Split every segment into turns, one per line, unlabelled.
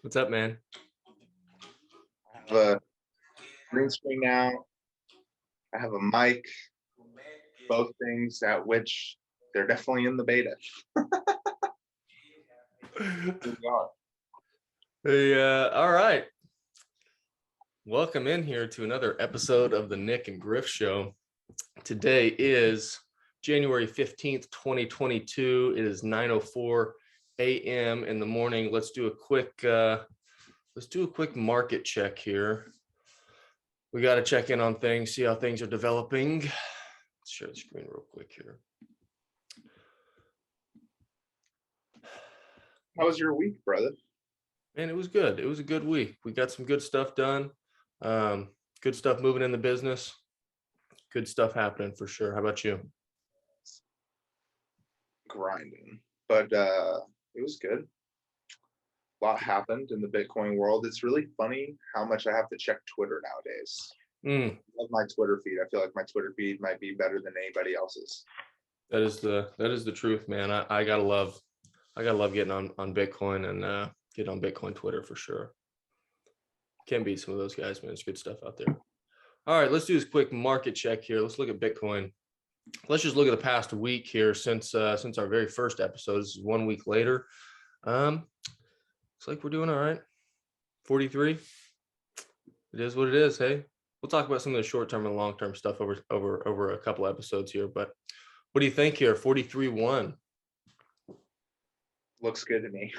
What's up, man?
I have a green screen now. I have a mic, both things at which they're definitely in the beta. Here we are.
Hey, all right. Welcome in here to another episode of the Nyc Griff Show. Today is January 15th, 2022. It is 9:04 a.m. in the morning. Let's do a quick market check here. We got to check in on things, see how things are developing. Let's share the screen real quick here.
How was your week, brother?
Man, it was good. It was a good week. We got some good stuff done. Good stuff moving in the business. Good stuff happening for sure. How about you?
Grinding, but it was good. A lot happened in the Bitcoin world. It's really funny how much I have to check Twitter nowadays. I love my Twitter feed. I feel like my Twitter feed might be better than anybody else's.
That is the truth, man. I gotta love getting on Bitcoin and getting on Bitcoin Twitter for sure. Can't beat some of those guys, man. It's good stuff out there. All right, let's do this quick market check here. Let's look at Bitcoin. Let's just look at the past week here since our very first episode. This is 1 week later. Looks like we're doing all right. 43. It is what it is. Hey, we'll talk about some of the short-term and long-term stuff over a couple episodes here. But what do you think here? 43.1.
Looks good to me.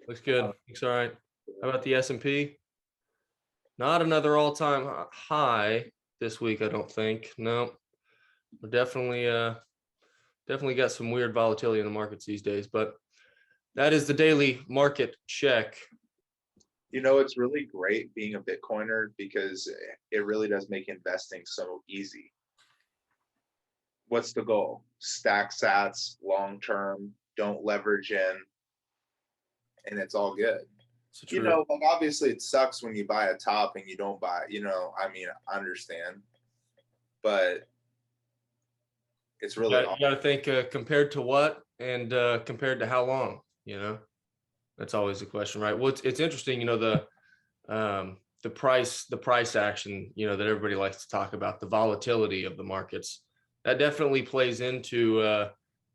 Looks good. Looks all right. How about the S&P? Not another all-time high this week, I don't think. No, we're definitely got some weird volatility in the markets these days. But that is the daily market check.
You know, it's really great being a Bitcoiner because it really does make investing so easy. What's the goal? Stack sats, long term, don't leverage in, and it's all good. You know, like obviously it sucks when you buy a top and you don't buy, I mean, I understand, but it's really
you got to think compared to what and compared to how long, that's always the question, right? Well, it's interesting, the price action, that everybody likes to talk about, the volatility of the markets, that definitely plays into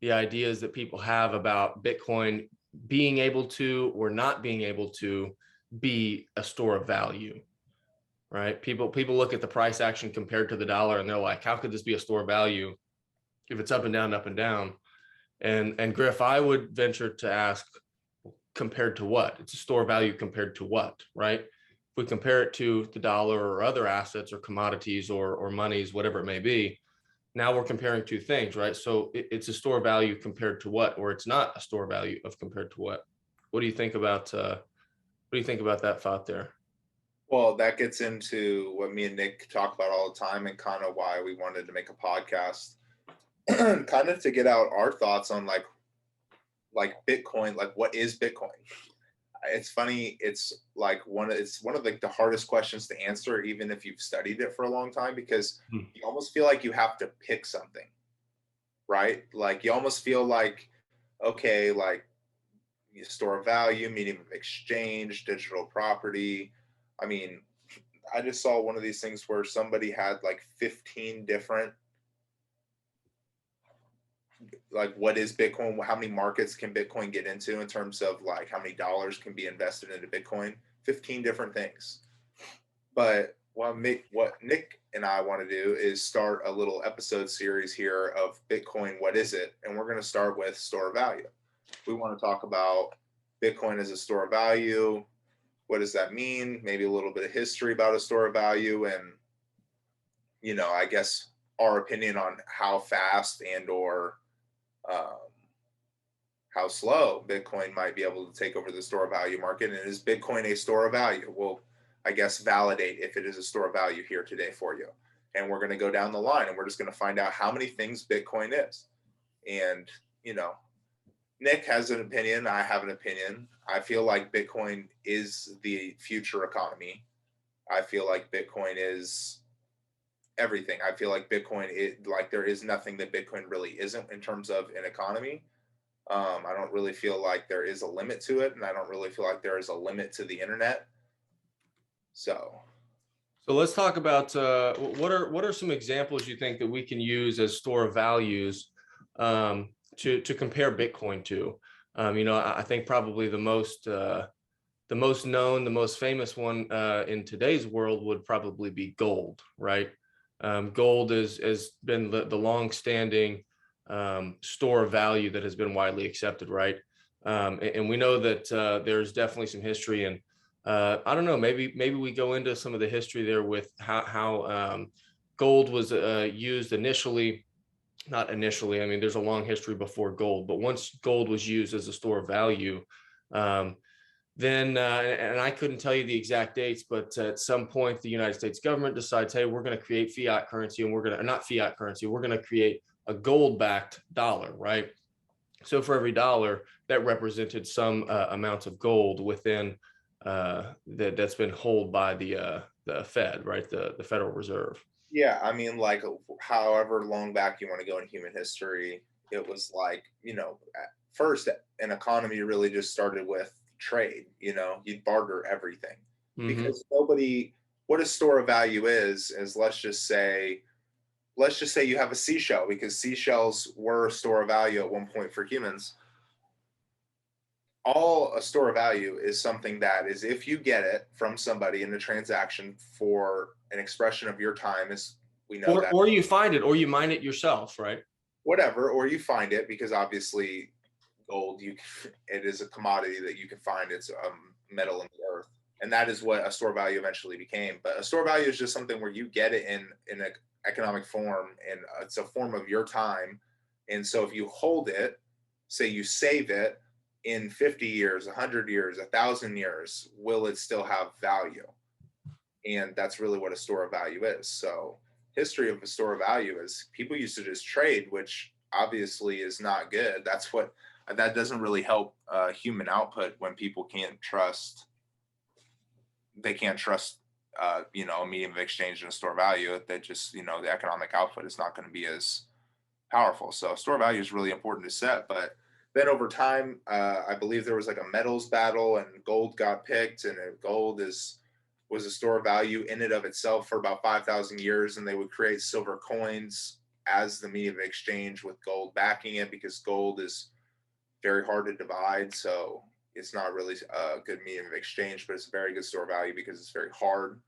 the ideas that people have about Bitcoin being able to or not being able to be a store of value, right? People look at the price action compared to the dollar and they're like, how could this be a store of value if it's up and down, up and down? And Griff, I would venture to ask, compared to what? It's a store of value compared to what, right? If we compare it to the dollar or other assets or commodities or monies, whatever it may be, now we're comparing two things, right? So it's a store value compared to what, or it's not a store value of compared to what. What do you think about that thought there?
Well, that gets into what me and Nick talk about all the time and kind of why we wanted to make a podcast, kind of to get out our thoughts on like Bitcoin, like what is Bitcoin? It's funny. It's one of the hardest questions to answer, even if you've studied it for a long time, because you almost feel like you have to pick something, right? Like you almost feel like, okay, like you store value, medium of exchange, digital property. I mean, I just saw one of these things where somebody had like 15 different, like what is Bitcoin? How many markets can Bitcoin get into in terms of like how many dollars can be invested into Bitcoin? 15 different things. But what Nick and I want to do is start a little episode series here of Bitcoin. What is it? And we're going to start with store of value. We want to talk about Bitcoin as a store of value. What does that mean? Maybe a little bit of history about a store of value and, I guess our opinion on how fast and or how slow Bitcoin might be able to take over the store of value market. And is Bitcoin a store of value? We'll, I guess, validate if it is a store of value here today for you. And we're going to go down the line and we're just going to find out how many things Bitcoin is. And, Nick has an opinion. I have an opinion. I feel like Bitcoin is the future economy. I feel like Bitcoin is everything. I feel like Bitcoin, like there is nothing that Bitcoin really isn't in terms of an economy. I don't really feel like there is a limit to it, and I don't really feel like there is a limit to the internet. So
let's talk about what are some examples you think that we can use as store of values to compare Bitcoin to? I think probably the most known, the most famous one in today's world would probably be gold, right? Gold has been the long-standing store of value that has been widely accepted, right? And we know that there's definitely some history, and I don't know, maybe we go into some of the history there with how gold was used initially. Not initially, I mean, there's a long history before gold, but once gold was used as a store of value, um, then and I couldn't tell you the exact dates, but at some point the United States government decides, hey, we're going to create fiat currency, and we're going to, not fiat currency, we're going to create a gold-backed dollar, right? So for every dollar, that represented some amounts of gold within that's been held by the Fed, right? The Federal Reserve.
yeah, I mean, like however long back you want to go in human history, it was like, at first an economy really just started with trade. You'd barter everything
Mm-hmm.
because nobody. What a store of value is let's just say you have a seashell, because seashells were a store of value at one point for humans. All a store of value is something that is, if you get it from somebody in a transaction for an expression of your time, is, we know that,
Or you find it, or you mine it yourself, right?
whatever, or you find it, because obviously gold, it is a commodity that you can find. It's a metal in the earth, and that is what a store value eventually became. But a store value is just something where you get it in an economic form, and it's a form of your time. And so if you hold it, say you save it, in 50 years, 100 years, 1,000 years, will it still have value? And that's really what a store of value is. So history of a store of value is people used to just trade, which obviously is not good. That doesn't really help human output when people they can't trust a medium of exchange and a store of value. That just, the economic output is not going to be as powerful. So store value is really important to set. But then over time, I believe there was like a metals battle, and gold got picked, and gold was a store of value in and of itself for about 5,000 years, and they would create silver coins as the medium of exchange with gold backing it, because gold is very hard to divide. So it's not really a good medium of exchange, but it's a very good store of value because it's very hard.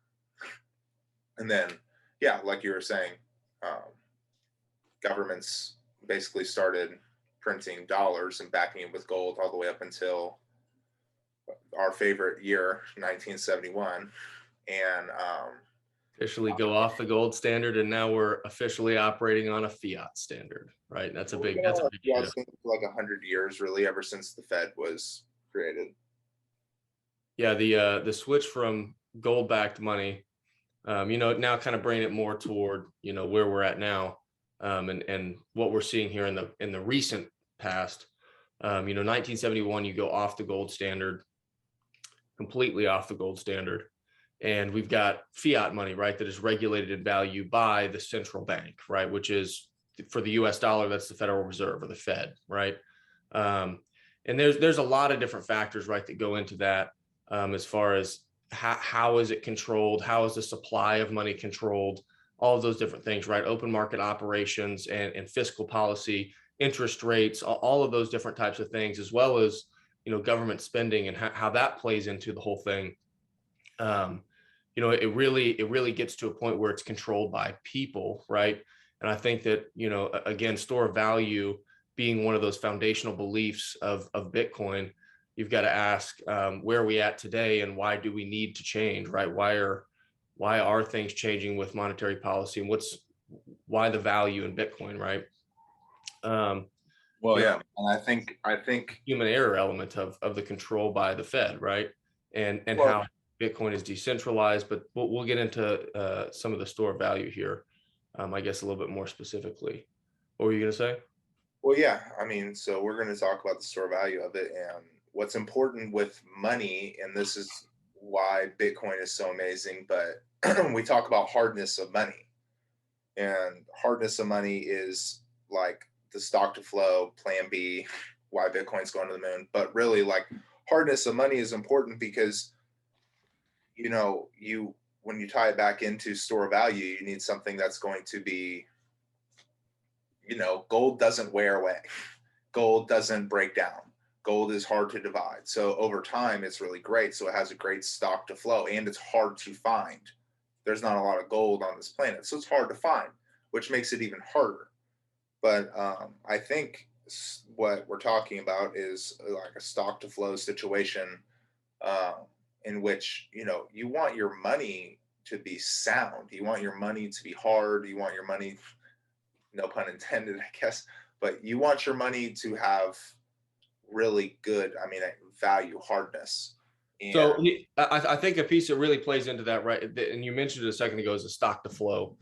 And then, yeah, like you were saying, governments basically started printing dollars and backing it with gold all the way up until our favorite year, 1971. And
Officially go off the gold standard, and now we're officially operating on a fiat standard, right? That's a big shift.
like 100 years, really, ever since the Fed was created.
Yeah, the switch from gold-backed money, now kind of bringing it more toward, where we're at now, and what we're seeing here in the recent past. 1971, you go off the gold standard, completely off the gold standard, and we've got fiat money, right, that is regulated in value by the central bank, right, which is, for the U.S. dollar, that's the Federal Reserve, or the Fed, right? And there's a lot of different factors, right, that go into that, as far as how is it controlled, how is the supply of money controlled, all of those different things, right? Open market operations and fiscal policy, interest rates, all of those different types of things, as well as, government spending and how that plays into the whole thing. It really gets to a point where it's controlled by people, right? And I think that, again, store of value being one of those foundational beliefs of Bitcoin, you've got to ask, where are we at today, and why do we need to change, right? Why are things changing with monetary policy, and why the value in Bitcoin, right?
Well, yeah, and I think
human error element of the control by the Fed, right? And
well,
how Bitcoin is decentralized, but we'll get into some of the store of value here, I guess a little bit more specifically. What were you going to say?
Well, yeah, I mean, so we're going to talk about the store value of it and what's important with money, and this is why Bitcoin is so amazing. But we talk about hardness of money, and hardness of money is like the stock to flow, plan B, why Bitcoin's going to the moon. But really, like, hardness of money is important because, you know, when you tie it back into store value, you need something that's going to be, you know, gold doesn't wear away. Gold doesn't break down. Gold is hard to divide. So over time, it's really great. So it has a great stock to flow, and it's hard to find. There's not a lot of gold on this planet, so it's hard to find, which makes it even harder. But I think what we're talking about is like a stock to flow situation, in which, you know, you want your money to be sound. You want your money to be hard. You want your money, no pun intended, I guess, but you want your money to have really good, I mean, value, hardness. And
So I think a piece that really plays into that, right, and you mentioned it a second ago, is the stock to flow.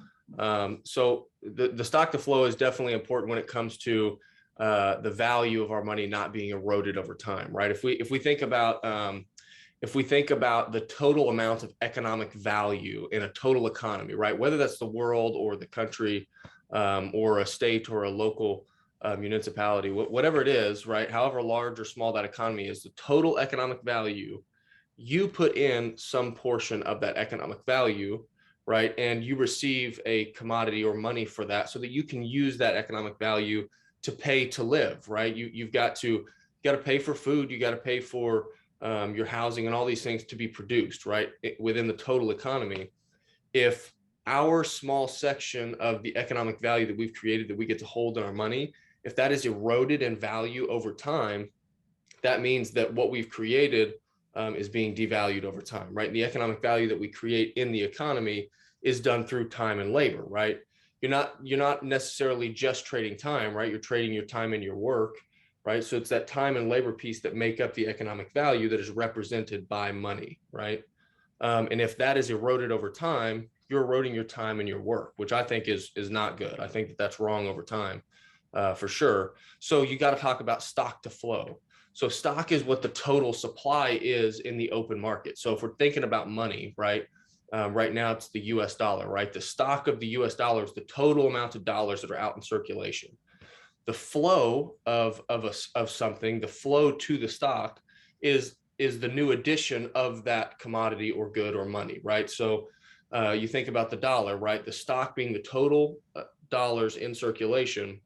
So the stock to flow is definitely important when it comes to the value of our money not being eroded over time, right? If we think about the total amount of economic value in a total economy, right, whether that's the world or the country, or a state or a local municipality, whatever it is, right, however large or small that economy is, the total economic value, you put in some portion of that economic value, right, and you receive a commodity or money for that so that you can use that economic value to pay to live, right? You've got to pay for food, you got to pay for your housing and all these things to be produced, right, within the total economy. If our small section of the economic value that we've created that we get to hold in our money, if that is eroded in value over time, that means that what we've created is being devalued over time, right? The economic value that we create in the economy is done through time and labor, right? You're not necessarily just trading time, right? You're trading your time and your work, right? So it's that time and labor piece that make up the economic value that is represented by money, right? And if that is eroded over time, you're eroding your time and your work, which I think is not good. I think that that's wrong over time, for sure. So you got to talk about stock to flow. So stock is what the total supply is in the open market. So if we're thinking about money, right, right now it's the US dollar, right? The stock of the US dollar is the total amount of dollars that are out in circulation. The flow of something, the flow to the stock is the new addition of that commodity or good or money, right? So you think about the dollar, right? The stock being the total dollars in circulation,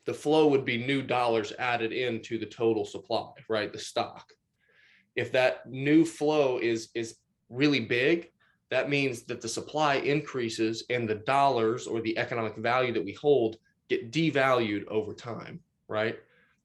the flow would be new dollars added into the total supply, right? The stock. If that new flow is really big, that means that the supply increases and the dollars or the economic value that we hold get devalued over time, right?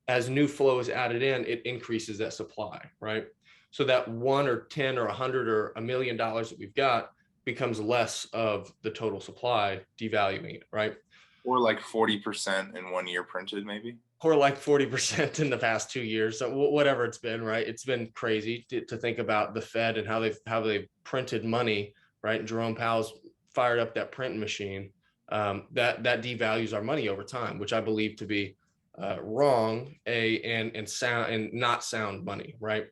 As new flow is added in, it increases that supply, right? So that 1 or 10 or 100 or $1 million that we've got becomes less of the total supply, devaluing it, right?
Or like 40% in 1 year printed, maybe.
Or like 40% in the past 2 years. So whatever it's been, right? It's been crazy to think about the Fed and how they've printed money, right? And Jerome Powell's fired up that printing machine. That devalues our money over time, which I believe to be wrong, and sound and not sound money, right?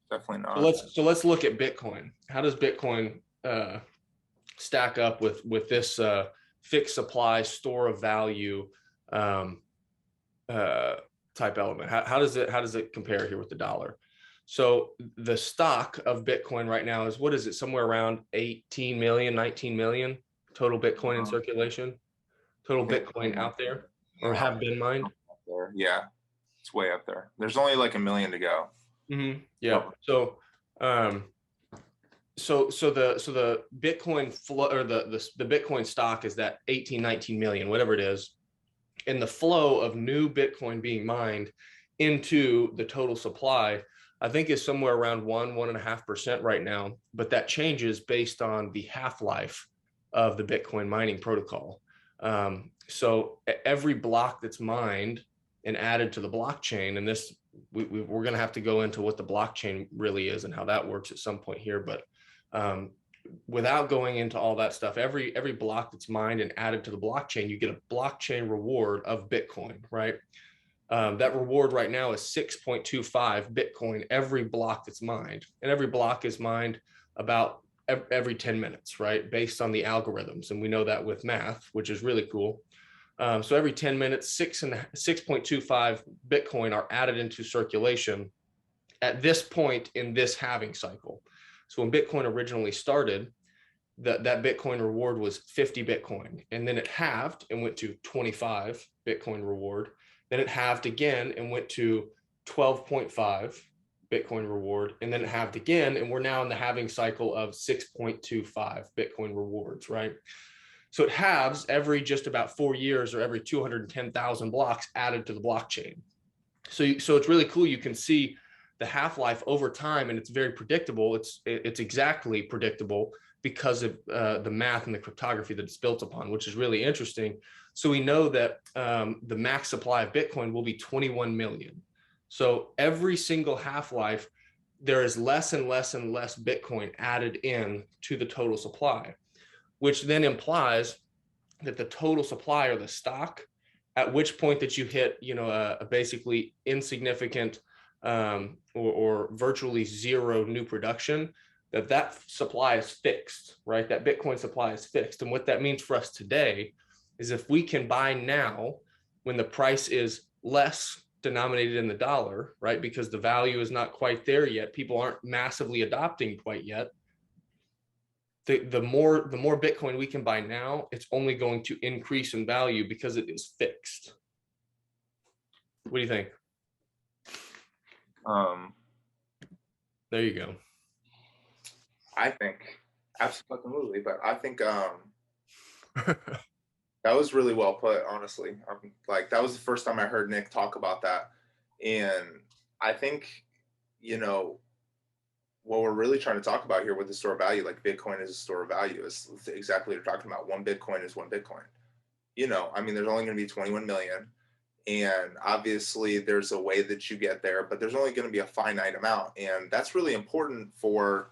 Definitely not.
So let's look at Bitcoin. How does Bitcoin stack up with this fixed supply, store of value type element? How does it compare here with the dollar? So the stock of Bitcoin right now is, what is it? Somewhere around 18 million, 19 million total Bitcoin in circulation, total Bitcoin out there or have been mined.
Yeah, it's way up there. There's only like 1 million to go.
Mm-hmm. Yeah. So the Bitcoin flow, or the Bitcoin stock is that 18, 19 million, whatever it is. And the flow of new Bitcoin being mined into the total supply, I think, is somewhere around 1.5% right now, but that changes based on the half-life of the Bitcoin mining protocol. So every block that's mined and added to the blockchain, and this we're going to have to go into what the blockchain really is and how that works at some point here, but without going into all that stuff, every block that's mined and added to the blockchain, you get a blockchain reward of Bitcoin, right? That reward right now is 6.25 Bitcoin every block that's mined, and every block is mined about every 10 minutes, right? Based on the algorithms. And we know that with math, which is really cool. So every 10 minutes, 6.25 Bitcoin are added into circulation at this point in this halving cycle. So when Bitcoin originally started, that Bitcoin reward was 50 Bitcoin, and then it halved and went to 25 Bitcoin reward. Then it halved again and went to 12.5 Bitcoin reward, and then it halved again, and we're now in the halving cycle of 6.25 Bitcoin rewards, right? So it halves every just about 4 years, or every 210,000 blocks added to the blockchain. So it's really cool. You can see the half-life over time, and it's very predictable. It's exactly predictable because of the math and the cryptography that it's built upon, which is really interesting. So we know that the max supply of Bitcoin will be 21 million. So every single half-life, there is less and less and less Bitcoin added in to the total supply, which then implies that the total supply, or the stock, at which point that you hit, a basically insignificant or virtually zero new production, that supply is fixed, right? That Bitcoin supply is fixed. And what that means for us today is, if we can buy now when the price is less denominated in the dollar, right? Because the value is not quite there yet. People aren't massively adopting quite yet. The more Bitcoin we can buy now, it's only going to increase in value because it is fixed. What do you think? There you go.
I think absolutely, but I think that was really well put, honestly. Like, that was the first time I heard Nick talk about that. And I think, what we're really trying to talk about here with the store of value, like Bitcoin is a store of value, is exactly what you're talking about. One Bitcoin is one Bitcoin. There's only going to be 21 million. And obviously there's a way that you get there, but there's only going to be a finite amount. And that's really important for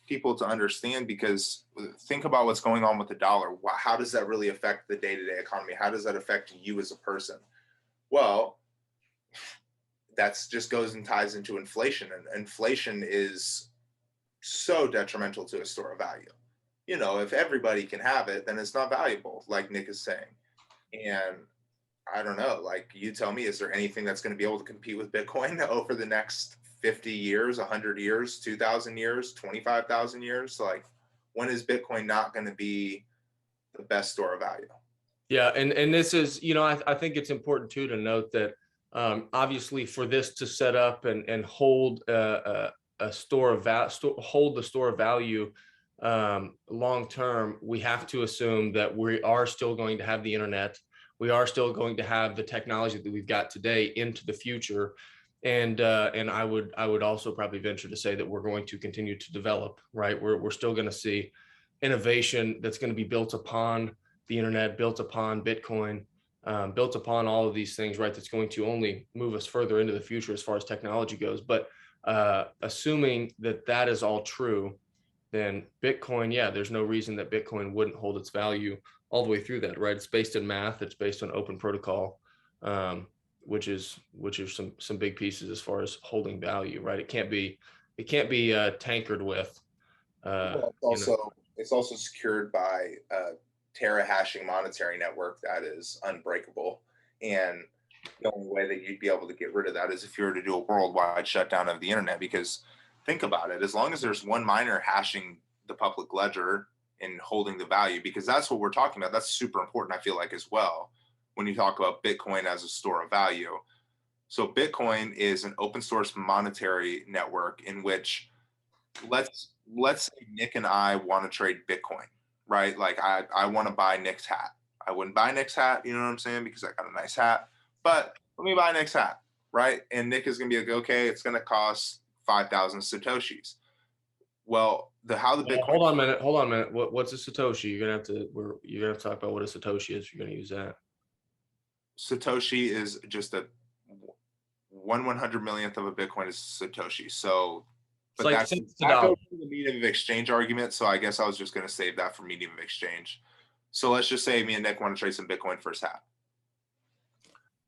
people to understand, because think about what's going on with the dollar. How does that really affect the day-to-day economy? How does that affect you as a person? Well, that's just goes and ties into inflation, and inflation is so detrimental to a store of value. If everybody can have it, then it's not valuable, like Nick is saying. And I don't know, like, you tell me, is there anything that's going to be able to compete with Bitcoin over the next 50 years, 100 years, 2,000 years, 25,000 years? Like, when is Bitcoin not going to be the best store of value?
Yeah, and this is, I think it's important too to note that obviously for this to set up and hold a store of value, hold the store of value long term, we have to assume that we are still going to have the internet. We are still going to have the technology that we've got today into the future. And I would also probably venture to say that we're going to continue to develop, right? We're still going to see innovation that's going to be built upon the internet, built upon Bitcoin, built upon all of these things, right? That's going to only move us further into the future as far as technology goes. But assuming that that is all true, then Bitcoin, yeah, there's no reason that Bitcoin wouldn't hold its value all the way through that, right? It's based in math. It's based on open protocol, which is some big pieces as far as holding value, right? It can't be tankered with.
Well, it's also secured by a terahashing monetary network that is unbreakable. And the only way that you'd be able to get rid of that is if you were to do a worldwide shutdown of the internet. Because think about it, as long as there's one miner hashing the public ledger and holding the value, because that's what we're talking about. That's super important, I feel like, as well, when you talk about Bitcoin as a store of value. So Bitcoin is an open source monetary network in which, let's say Nick and I want to trade Bitcoin, right? Like, I want to buy Nick's hat. I wouldn't buy Nick's hat, you know what I'm saying? Because I got a nice hat. But let me buy Nick's hat, right? And Nick is going to be like, okay, it's going to cost 5,000 Satoshis. Well, how the Bitcoin.
Hold on a minute. What's a Satoshi? You're gonna have to talk about what a Satoshi is. You're gonna use that.
Satoshi is just a 1/100 millionth of a Bitcoin is Satoshi. So, but
like
that goes to the medium of exchange argument. So I guess I was just going to save that for medium of exchange. So let's just say me and Nick want to trade some Bitcoin for his hat.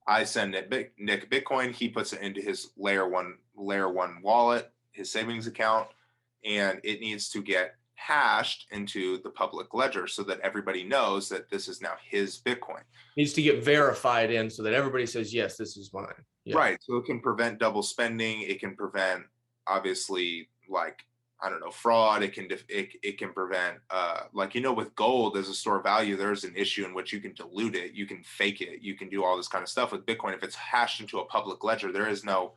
I send Nick Bitcoin. He puts it into his layer one wallet, his savings account, and it needs to get hashed into the public ledger so that everybody knows that this is now his Bitcoin.
Needs to get verified in so that everybody says, yes, this is mine. Yeah.
Right. So it can prevent double spending. It can prevent, obviously, like, I don't know, fraud. It can prevent, like, with gold as a store of value, there's an issue in which you can dilute it, you can fake it, you can do all this kind of stuff. With Bitcoin, if it's hashed into a public ledger, there's no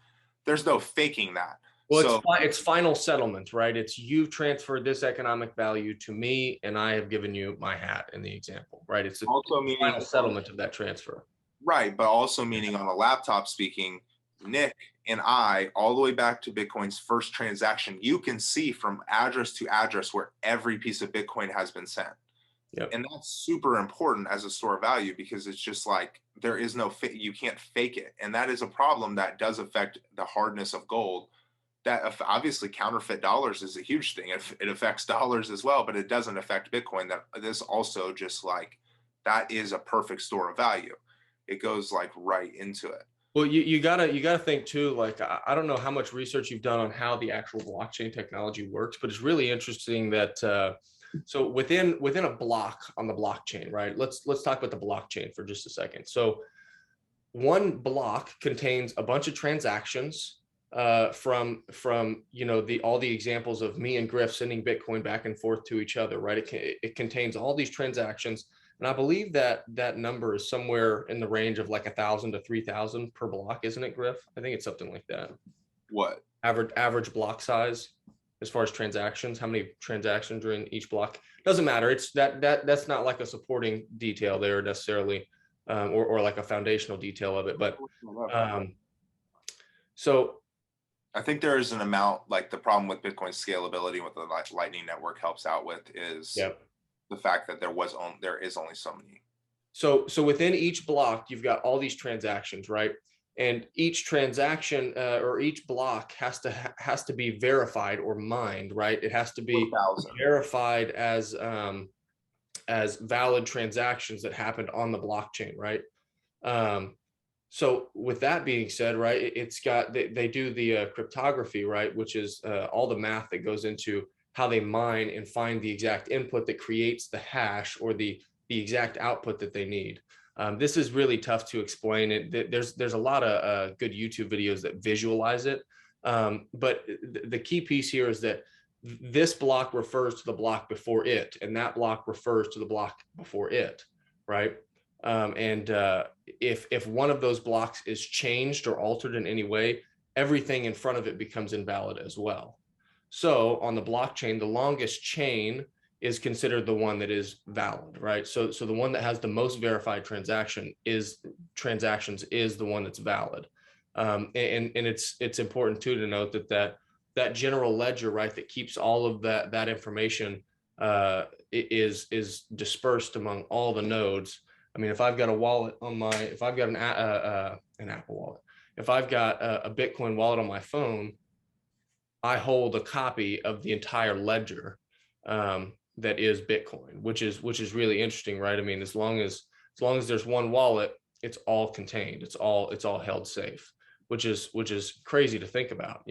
faking that.
Well,
so
it's final settlement, right? It's you transferred this economic value to me, and I have given you my hat in the example, right? It's
also
the final settlement of that transfer.
Right, but also meaning on a laptop speaking, Nick and I, all the way back to Bitcoin's first transaction, you can see from address to address where every piece of Bitcoin has been sent.
Yep.
And that's super important as a store of value, because it's just like, there is no, you can't fake it. And that is a problem that does affect the hardness of gold. That obviously counterfeit dollars is a huge thing. It affects dollars as well, but it doesn't affect Bitcoin. That this also just like, that is a perfect store of value. It goes like right into it.
Well, you gotta think too, like, I don't know how much research you've done on how the actual blockchain technology works, but it's really interesting that so within a block on the blockchain, right? Let's talk about the blockchain for just a second. So one block contains a bunch of transactions from all the examples of me and Griff sending Bitcoin back and forth to each other, right? It contains all these transactions. And I believe that number is somewhere in the range of like 1,000 to 3,000 per block, isn't it, Griff? I think it's something like that.
What?
Average block size as far as transactions, how many transactions are in each block? Doesn't matter. It's that's not like a supporting detail there necessarily, or like a foundational detail of it. But so
I think there is an amount, like the problem with Bitcoin scalability, what the Lightning Network helps out with is the fact that there is only so many.
So within each block, you've got all these transactions, right? And each transaction or each block has to be verified or mined, right? It has to be verified as valid transactions that happened on the blockchain, right? So with that being said, right, it's got they do the cryptography, right, which is all the math that goes into how they mine and find the exact input that creates the hash or the exact output that they need. This is really tough to explain. There's a lot of good YouTube videos that visualize it. But the key piece here is that this block refers to the block before it, and that block refers to the block before it, right? If one of those blocks is changed or altered in any way, everything in front of it becomes invalid as well. So on the blockchain, the longest chain is considered the one that is valid, right? So the one that has the most verified transactions is the one that's valid. And it's important too to note that general ledger, right, that keeps all of that information is dispersed among all the nodes. I mean, if I've got a wallet on if I've got an Apple wallet, if I've got a Bitcoin wallet on my phone, I hold a copy of the entire ledger that is Bitcoin, which is really interesting, right? I mean, as long as there's one wallet, it's all contained, it's all held safe, which is crazy to think about,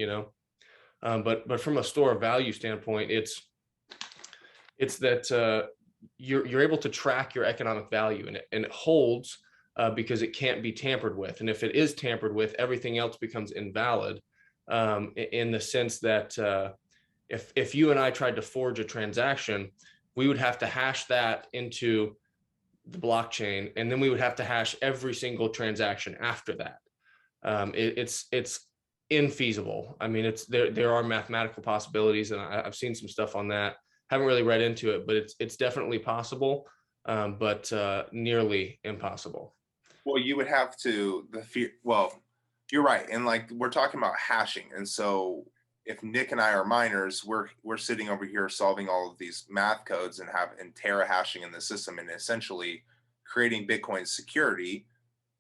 but from a store of value standpoint, it's that you're able to track your economic value, and it holds because it can't be tampered with. And if it is tampered with, everything else becomes invalid, in the sense that if you and I tried to forge a transaction, we would have to hash that into the blockchain, and then we would have to hash every single transaction after that. It's infeasible. I mean, there are mathematical possibilities, and I've seen some stuff on that. Haven't really read into it, but it's definitely possible, but nearly impossible.
Well, you would have to well, you're right, and like we're talking about hashing, and so if Nick and I are miners, we're sitting over here solving all of these math codes and tera hashing in the system, and essentially creating Bitcoin security,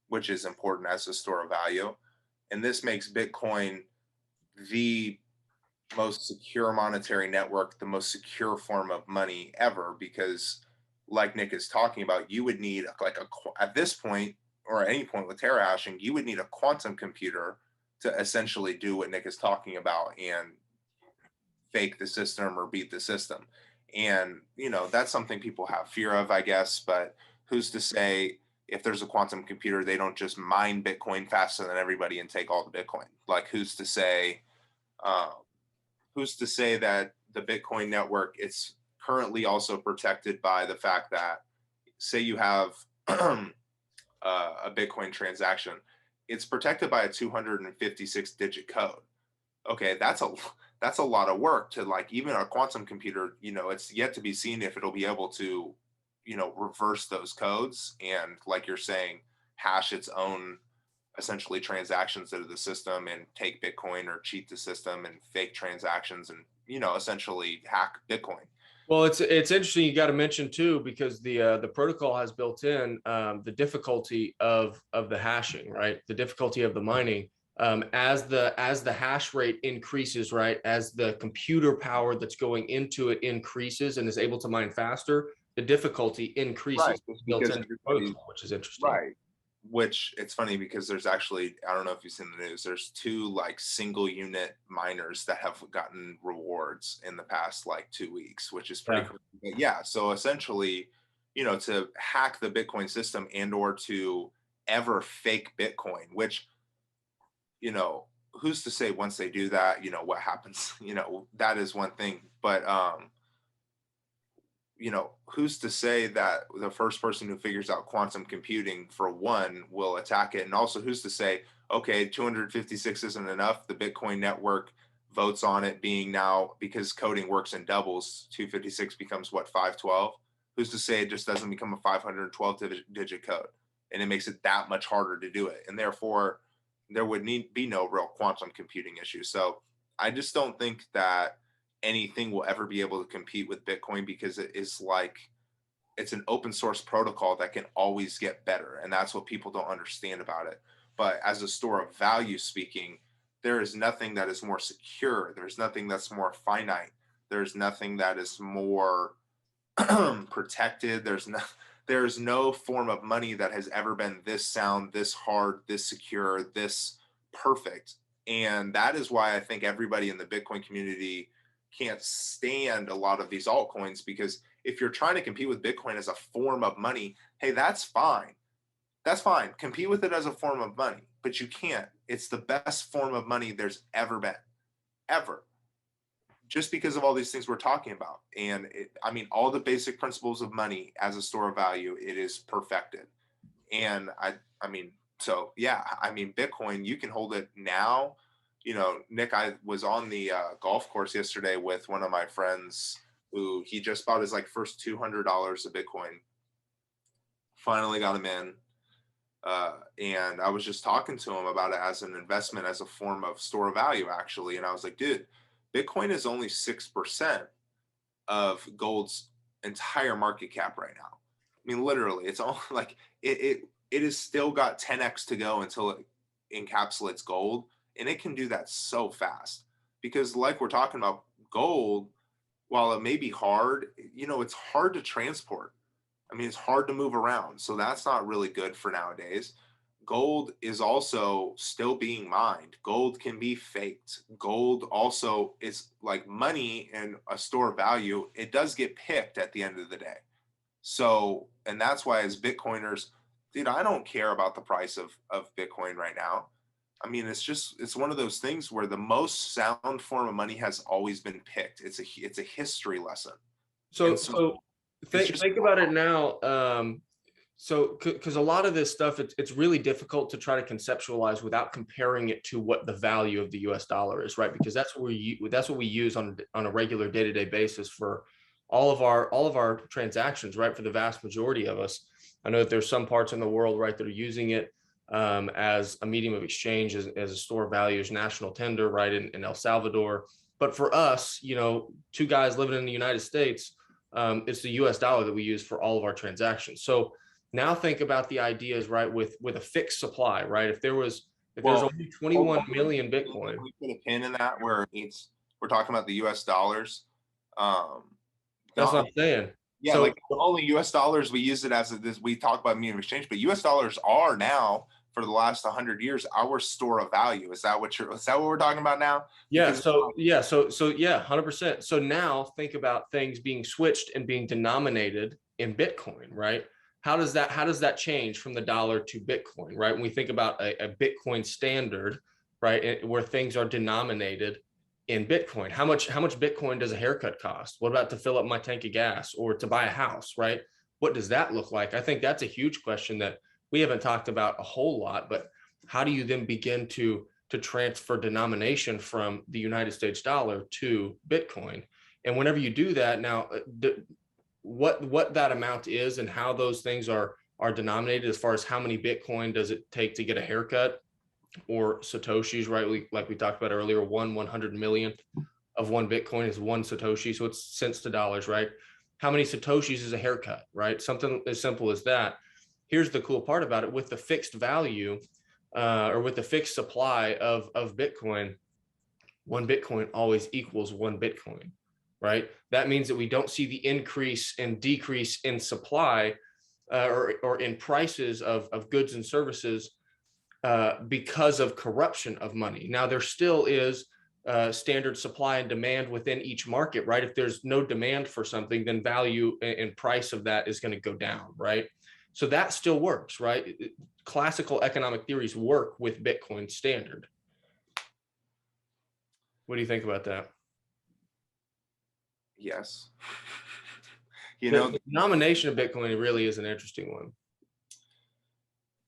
which is important as a store of value. And this makes Bitcoin the most secure monetary network, the most secure form of money ever, because like Nick is talking about, you would need at this point, or at any point with tera hashing, you would need a quantum computer to essentially do what Nick is talking about and fake the system or beat the system. And, that's something people have fear of, I guess, but who's to say if there's a quantum computer, they don't just mine Bitcoin faster than everybody and take all the Bitcoin? Like, um, who's to say that the Bitcoin network, it's currently also protected by the fact that, say you have a Bitcoin transaction, it's protected by a 256 digit code. Okay, that's a lot of work to, like, even a quantum computer, it's yet to be seen if it'll be able to, reverse those codes and, like you're saying, hash its own essentially transactions into the system and take Bitcoin or cheat the system and fake transactions and, essentially hack Bitcoin.
Well, it's interesting. You got to mention too, because the protocol has built in the difficulty of the hashing, right? The difficulty of the mining, as the hash rate increases, right? As the computer power that's going into it increases and is able to mine faster, the difficulty increases.
Right,
Built into the protocol, which is interesting.
Right. Which, it's funny because there's actually, I don't know if you've seen the news, there's 2 like single unit miners that have gotten rewards in the past like 2 weeks, which is pretty cool. But yeah, so essentially, to hack the Bitcoin system and or to ever fake Bitcoin, which, who's to say once they do that, what happens, that is one thing. But who's to say that the first person who figures out quantum computing, for one, will attack it? And also, who's to say, okay, 256 isn't enough. The Bitcoin network votes on it being now, because coding works in doubles, 256 becomes what, 512? Who's to say it just doesn't become a 512 digit code? And it makes it that much harder to do it. And therefore, there would be no real quantum computing issue. So I just don't think that anything will ever be able to compete with Bitcoin, because it is like, it's an open source protocol that can always get better. And that's what people don't understand about it. But as a store of value speaking, there is nothing that is more secure. There's nothing that's more finite. There's nothing that is more protected. There's no form of money that has ever been this sound, this hard, this secure, this perfect. And that is why I think everybody in the Bitcoin community can't stand a lot of these altcoins, because if you're trying to compete with Bitcoin as a form of money, hey, that's fine. That's fine. Compete with it as a form of money, but you can't. It's the best form of money there's ever been, ever. Just because of all these things we're talking about. And all the basic principles of money as a store of value, it is perfected. And so yeah, Bitcoin, you can hold it now. Nick, I was on the golf course yesterday with one of my friends who he just bought his like first $200 of Bitcoin. Finally got him in. And I was just talking to him about it as an investment, as a form of store of value, actually. And I was like, dude, Bitcoin is only 6% of gold's entire market cap right now. Literally, it's all like it has still got 10x to go until it encapsulates gold. And it can do that so fast, because like we're talking about, gold, while it may be hard, it's hard to transport. It's hard to move around. So that's not really good for nowadays. Gold is also still being mined. Gold can be faked. Gold also is like money and a store of value. It does get picked at the end of the day. So, and that's why as Bitcoiners, dude, I don't care about the price of Bitcoin right now. It's one of those things where the most sound form of money has always been picked. It's a history lesson.
So think about it now. So because a lot of this stuff, it's really difficult to try to conceptualize without comparing it to what the value of the US dollar is, right? Because that's what we use on a regular day-to-day basis for all of our transactions, right? For the vast majority of us. I know that there's some parts in the world, right, that are using it as a medium of exchange, as a store of value, as national tender, right, in El Salvador. But for us, 2 guys living in the United States, it's the US dollar that we use for all of our transactions. So now think about the ideas, right, with a fixed supply, right? If there's only 21 million Bitcoin.
We put a pin in that where we're talking about the US dollars.
That's what I'm saying.
Yeah, so, like only US dollars, we use it as we talk about medium of exchange, but US dollars are now for the last 100 years our store of value. Is that what we're talking about now?
Yeah.
Because
So yeah. So yeah, 100%. So now think about things being switched and being denominated in Bitcoin, right? How does that change from the dollar to Bitcoin, right? When we think about a Bitcoin standard, right, where things are denominated in Bitcoin, how much Bitcoin does a haircut cost? What about to fill up my tank of gas or to buy a house, right? What does that look like? I think that's a huge question that we haven't talked about a whole lot, but how do you then begin to transfer denomination from the United States dollar to Bitcoin? And whenever you do that, now what that amount is and how those things are denominated, as far as how many Bitcoin does it take to get a haircut, or Satoshis, right? Like we talked about earlier, 1/100 millionth of one Bitcoin is one Satoshi. So it's cents to dollars, right? How many Satoshis is a haircut, right? Something as simple as that. Here's the cool part about it: with the fixed value, or with the fixed supply of Bitcoin, one Bitcoin always equals one Bitcoin, right? That means that we don't see the increase and decrease in supply, or in prices of goods and services, because of corruption of money. Now, there still is standard supply and demand within each market, right? If there's no demand for something, then value and price of that is going to go down, right? So that still works, right? Classical economic theories work with Bitcoin standard. What do you think about that?
yes.
The denomination of Bitcoin really is an interesting one.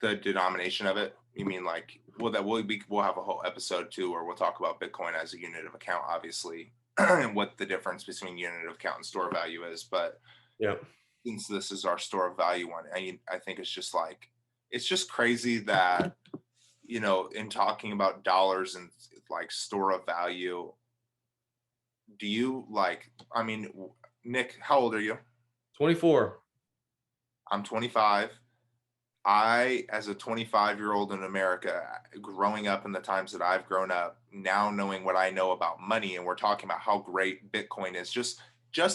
The denomination of it, you mean like, well, that we'll have a whole episode too where we'll talk about Bitcoin as a unit of account, obviously, and what the difference between unit of account and store of value is. But
yeah,
since this is our store of value one, I think it's just crazy that, in talking about dollars and like store of value, do you Nick, how old are you?
24.
I'm 25. I, as a 25-year-old in America, growing up in the times that I've grown up, now knowing what I know about money, and we're talking about how great Bitcoin is, just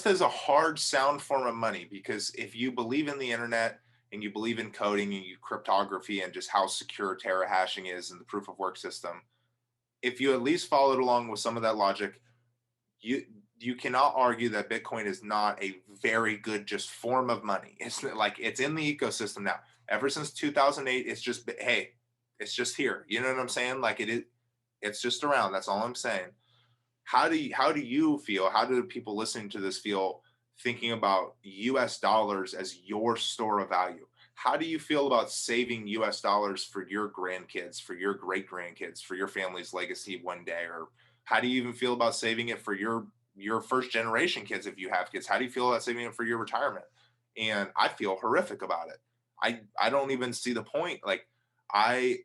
as a hard sound form of money, because if you believe in the internet and you believe in coding and cryptography and just how secure Terra hashing is and the proof of work system, if you at least followed along with some of that logic, you cannot argue that Bitcoin is not a very good just form of money. It's like, it's in the ecosystem now. Ever since 2008, it's just, hey, it's just here. You know what I'm saying? Like it's just around. That's all I'm saying. How do you feel? How do people listening to this feel thinking about US dollars as your store of value? How do you feel about saving US dollars for your grandkids, for your great grandkids, for your family's legacy one day? Or how do you even feel about saving it for your first generation kids if you have kids? How do you feel about saving it for your retirement? And I feel horrific about it. I don't even see the point. Like, I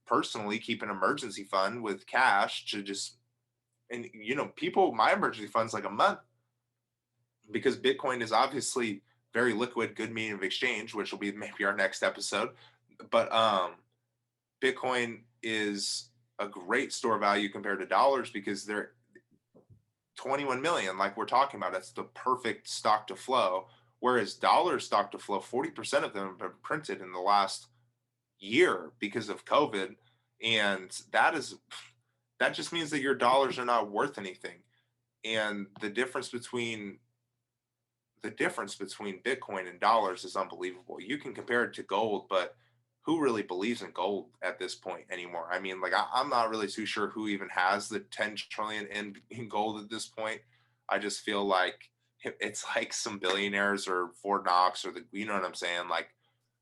personally keep an emergency fund with cash to just, and my emergency fund's like a month, because Bitcoin is obviously very liquid, good medium of exchange, which will be maybe our next episode. But Bitcoin is a great store value compared to dollars, because they're 21 million, like we're talking about. That's the perfect stock to flow. Whereas dollars stock to flow, 40% of them have been printed in the last year because of COVID. And that just means that your dollars are not worth anything. And the difference between Bitcoin and dollars is unbelievable. You can compare it to gold, but who really believes in gold at this point anymore? I mean, like, I'm not really too sure who even has the 10 trillion in gold at this point. I just feel like it's like some billionaires or Fort Knox or you know what I'm saying? Like,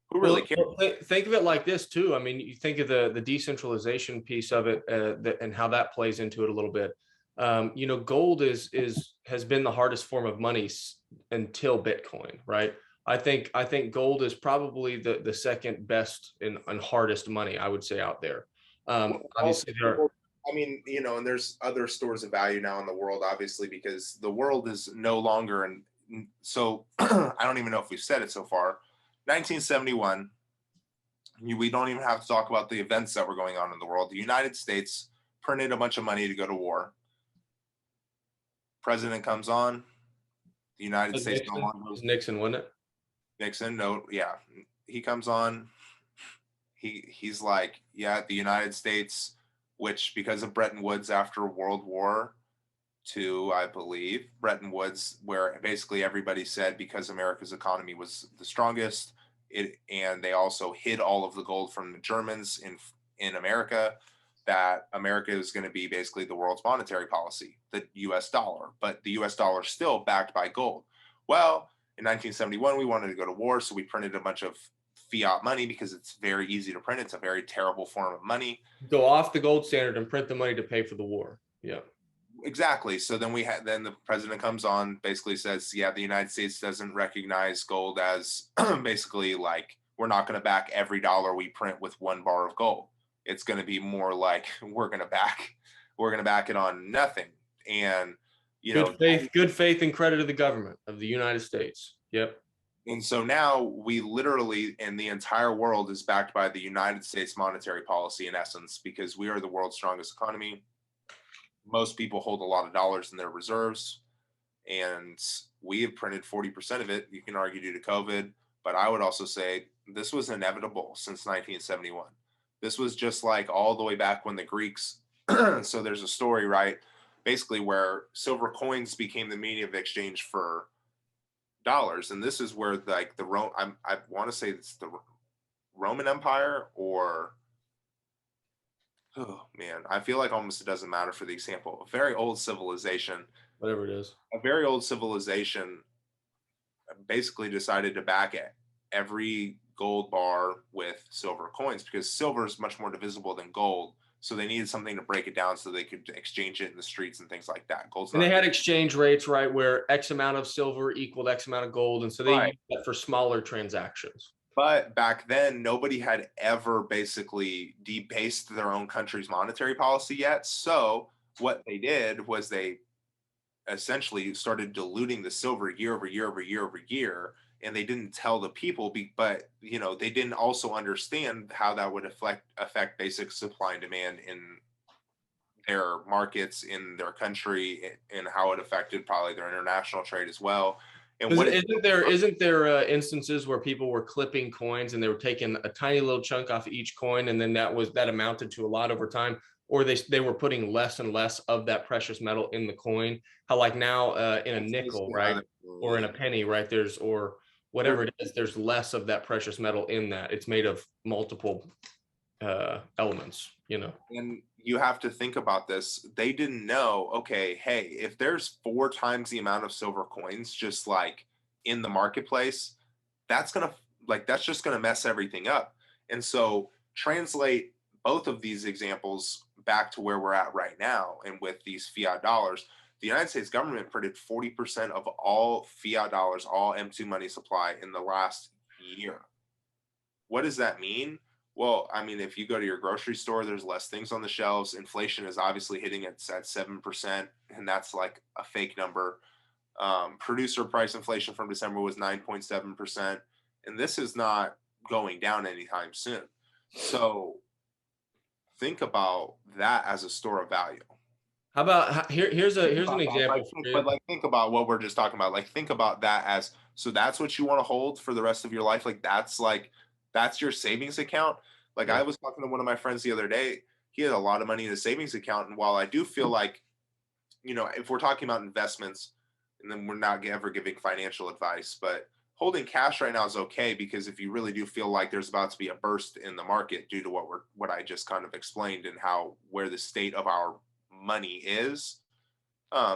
who really cares?
Well, think of it like this too. I mean, you think of the decentralization piece of it, and how that plays into it a little bit. Gold has been the hardest form of money until Bitcoin, right? I think gold is probably the second best and hardest money, I would say, out there. Obviously,
and there's other stores of value now in the world, obviously, because the world is no longer, and so I don't even know if we've said it so far. 1971, we don't even have to talk about the events that were going on in the world. The United States printed a bunch of money to go to war. President comes on. The United States no longer.
Nixon, wasn't it?
Nixon, no, yeah. He comes on. he's like, yeah, the United States, which because of Bretton Woods after World War II, I believe, Bretton Woods, where basically everybody said because America's economy was the strongest, and they also hid all of the gold from the Germans in America, that America is going to be basically the world's monetary policy, the US dollar, but the US dollar is still backed by gold. Well, in 1971, we wanted to go to war, so we printed a bunch of fiat money because it's very easy to print. It's a very terrible form of money.
Go off the gold standard and print the money to pay for the war. Yeah.
Exactly. So then then the president comes on, basically says, yeah, the United States doesn't recognize gold as basically like, we're not going to back every dollar we print with 1 bar of gold. It's going to be more like we're going to back it on nothing. And
good faith and credit to the government of the United States. Yep.
And so now we literally, and the entire world is backed by the United States monetary policy in essence, because we are the world's strongest economy. Most people hold a lot of dollars in their reserves, and we have printed 40% of it. You can argue due to COVID, but I would also say this was inevitable since 1971. This was just like all the way back when the Greeks. So there's a story, right? Basically where silver coins became the medium of exchange for dollars. And this is where like I want to say it's the Roman Empire, or oh man, I feel like almost it doesn't matter for the example. A very old civilization,
whatever it is,
a very old civilization basically decided to back it every gold bar with silver coins, because silver is much more divisible than gold. So they needed something to break it down so they could exchange it in the streets and things like that.
And they had exchange rates, right, where X amount of silver equaled X amount of gold. And so they used that for smaller transactions.
But back then, nobody had ever basically debased their own country's monetary policy yet. So what they did was they essentially started diluting the silver year over year over year over year. And they didn't tell the people, but they didn't also understand how that would affect basic supply and demand in their markets, in their country, and how it affected probably their international trade as well. And
isn't there instances where people were clipping coins and they were taking a tiny little chunk off each coin, and then that amounted to a lot over time, or they were putting less and less of that precious metal in the coin? How like now in a nickel, right, or in a penny, right, or whatever it is, there's less of that precious metal in that. It's made of multiple elements,
And you have to think about this. They didn't know, okay, hey, if there's 4 times the amount of silver coins just like in the marketplace, that's just gonna mess everything up. And so translate both of these examples back to where we're at right now, and with these fiat dollars, the United States government printed 40% of all fiat dollars, all M2 money supply in the last year. What does that mean? Well, I mean, if you go to your grocery store, there's less things on the shelves. Inflation is obviously hitting at 7%, and that's like a fake number. Producer price inflation from December was 9.7%, and this is not going down anytime soon. So think about that as a store of value.
How about here's an example.
But think about what we're just talking about. Like, think about that as, so that's what you want to hold for the rest of your life. That's your savings account. Like, I was talking to one of my friends the other day. He had a lot of money in a savings account. And while I do feel like, if we're talking about investments, and then we're not ever giving financial advice, but holding cash right now is okay, because if you really do feel like there's about to be a burst in the market due to what I just kind of explained, and where the state of our money is,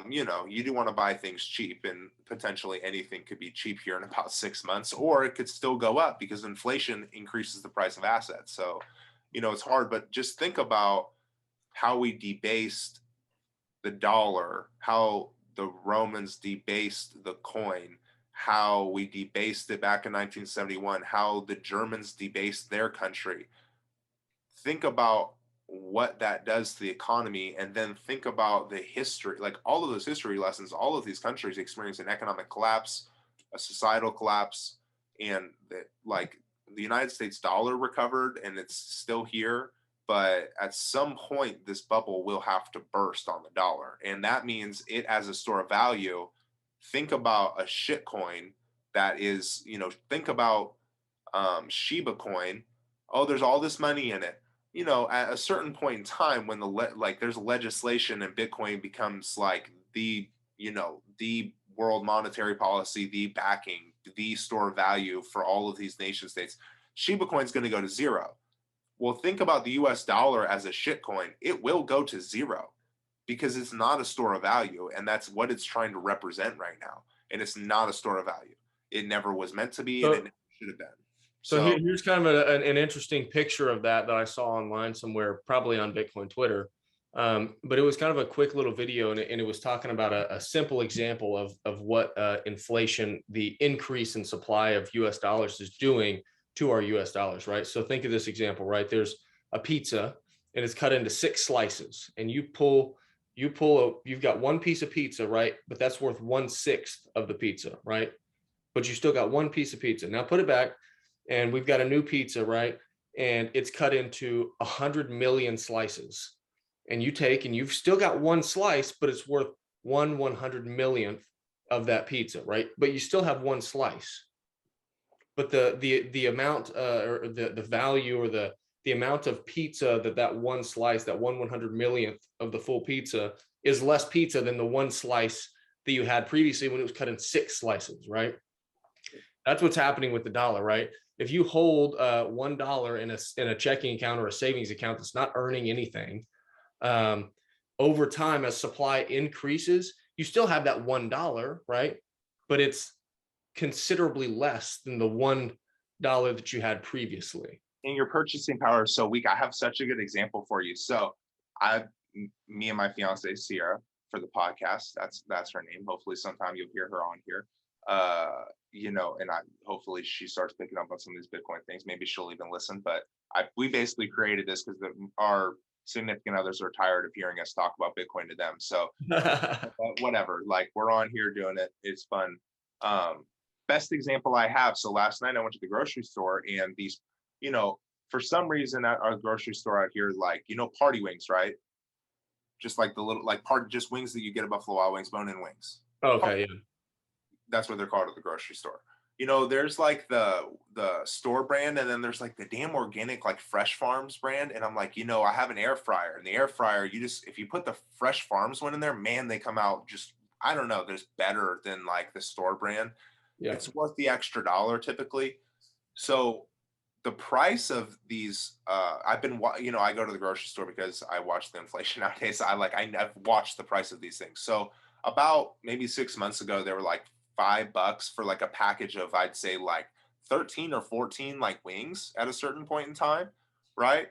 you do want to buy things cheap, and potentially anything could be cheap here in about 6 months, or it could still go up because inflation increases the price of assets. So, it's hard, but just think about how we debased the dollar, how the Romans debased the coin, how we debased it back in 1971, how the Germans debased their country. Think about what that does to the economy, and then think about the history, like all of those history lessons. All of these countries experience an economic collapse, a societal collapse, and the United States dollar recovered and it's still here, but at some point this bubble will have to burst on the dollar, and that means it as a store of value. Think about a shit coin that is, think about Shiba coin, Oh, there's all this money in it. At a certain point in time when there's legislation and Bitcoin becomes like the world monetary policy, the backing, the store of value for all of these nation states, Shiba coin's going to go to zero. Well, think about the US dollar as a shit coin. It will go to zero because it's not a store of value. And that's what it's trying to represent right now. And it's not a store of value. It never was meant to be, and it
So,
never should have been.
so
So,
here's kind of an interesting picture of that I saw online somewhere, probably on Bitcoin Twitter. But it was kind of a quick little video, and it was talking about a simple example of what inflation, the increase in supply of US dollars is doing to our US dollars, right? So think of this example, right? There's a pizza and it's cut into 6 slices, and you've got one piece of pizza, right? But that's worth 1/6 of the pizza, right? But you still got one piece of pizza. Now put it back, and we've got a new pizza, right? And it's cut into 100 million slices. And you've still got one slice, but it's worth 1/100 millionth of that pizza, right? But you still have one slice. But the amount or the value, or the amount of pizza that one slice, that 1/100 millionth of the full pizza, is less pizza than the one slice that you had previously when it was cut in 6 slices, right? That's what's happening with the dollar, right? If you hold $1 in a checking account or a savings account that's not earning anything, um, over time, as supply increases, you still have that $1, right? But it's considerably less than the $1 that you had previously.
and your purchasing power is so weak. I have such a good example for you. So, me and my fiance Sierra, for the podcast, that's her name. Hopefully, sometime you'll hear her on here. And hopefully she starts picking up on some of these Bitcoin things. Maybe she'll even listen. But we basically created this because our significant others are tired of hearing us talk about Bitcoin to them. So whatever, like, we're on here doing it. It's fun. Best example I have. So last night I went to the grocery store, and these, for some reason at our grocery store out here, like, party wings, right? Just like the little, like, just wings that you get at Buffalo Wild Wings, bone-in wings.
Okay, yeah.
That's what they're called at the grocery store. There's like the store brand, and then there's like the damn organic, like, Fresh Farms brand. And I'm like, I have an air fryer, and the air fryer, if you put the Fresh Farms one in there, man, they come out just, I don't know, there's better than like the store brand.
Yeah.
It's worth the extra dollar typically. So the price of these, I go to the grocery store because I watch the inflation nowadays. I've watched the price of these things. So about maybe 6 months ago, they were like $5 for like a package of, I'd say, like 13 or 14 like wings at a certain point in time, right?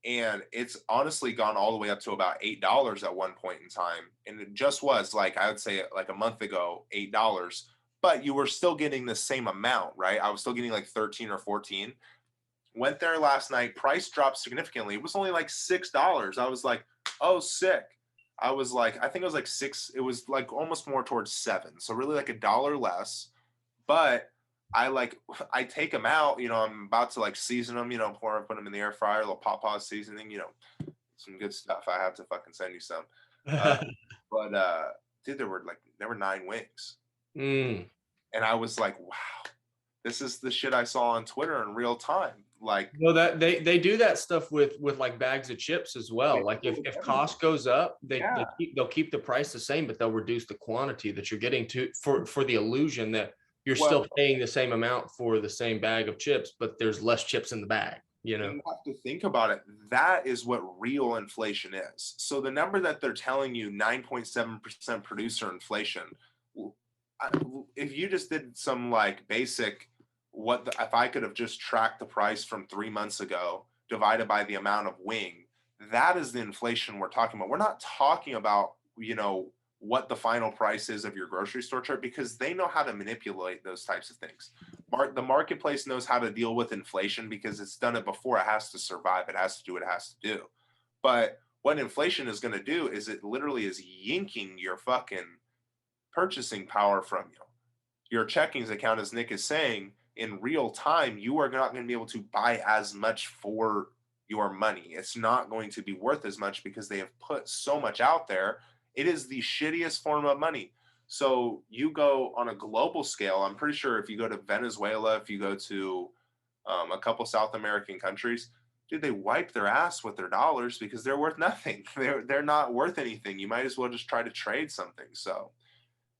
And it's honestly gone all the way up to about $8 at one point in time. And it just was, like, I would say, like a month ago, $8, but you were still getting the same amount, right? I was still getting like 13 or 14. Went there last night, price dropped significantly. It was only like $6. I was like, oh, sick. I was like, I think it was like 6. It was like almost more towards 7. So really like $1 less. But I take them out, I'm about to like season them, put them in the air fryer, a little pawpaw seasoning, some good stuff. I have to fucking send you some. But dude, there were 9 wings.
Mm.
And I was like, wow, this is the shit I saw on Twitter in real time. Like,
well, that they do that stuff with like bags of chips as well. Like if cost goes up, they'll keep the price the same, but they'll reduce the quantity that you're getting for the illusion that you're still paying the same amount for the same bag of chips, but there's less chips in the bag. You
have to think about it. That is what real inflation is. So the number that they're telling you, 9.7% producer inflation, if you just did some like basic, if I could have just tracked the price from 3 months ago divided by the amount of wing, that is the inflation we're talking about. We're not talking about, what the final price is of your grocery store chart, because they know how to manipulate those types of things. The marketplace knows how to deal with inflation because it's done it before. It has to survive. It has to do what it has to do. But what inflation is going to do is it literally is yanking your fucking purchasing power from you. Your checkings account, as Nick is saying, in real time, you are not going to be able to buy as much for your money. It's not going to be worth as much because they have put so much out there. It is the shittiest form of money. So you go on a global scale, I'm pretty sure if you go to Venezuela, if you go to a couple South American countries, dude, they wipe their ass with their dollars because they're worth nothing. They're not worth anything. You might as well just try to trade something. So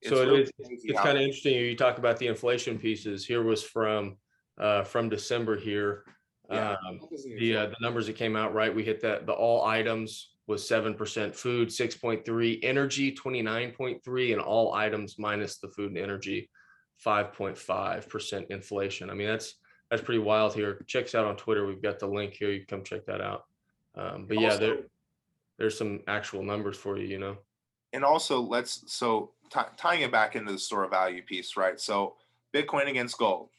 it's
So
really
it is,
crazy
it's
how
kind of interesting. You talk about the inflation pieces. Here was from December here.
yeah.
The numbers that came out, right? We hit that the all items was 7%, food 6.3, energy 29.3, and all items minus the food and energy 5.5% inflation. I mean, that's pretty wild here. Check us out on Twitter. We've got the link here. You can come check that out. But yeah,
Also,
there's some actual numbers for you, you know.
and also tying it back into the store of value piece, right? So Bitcoin against gold,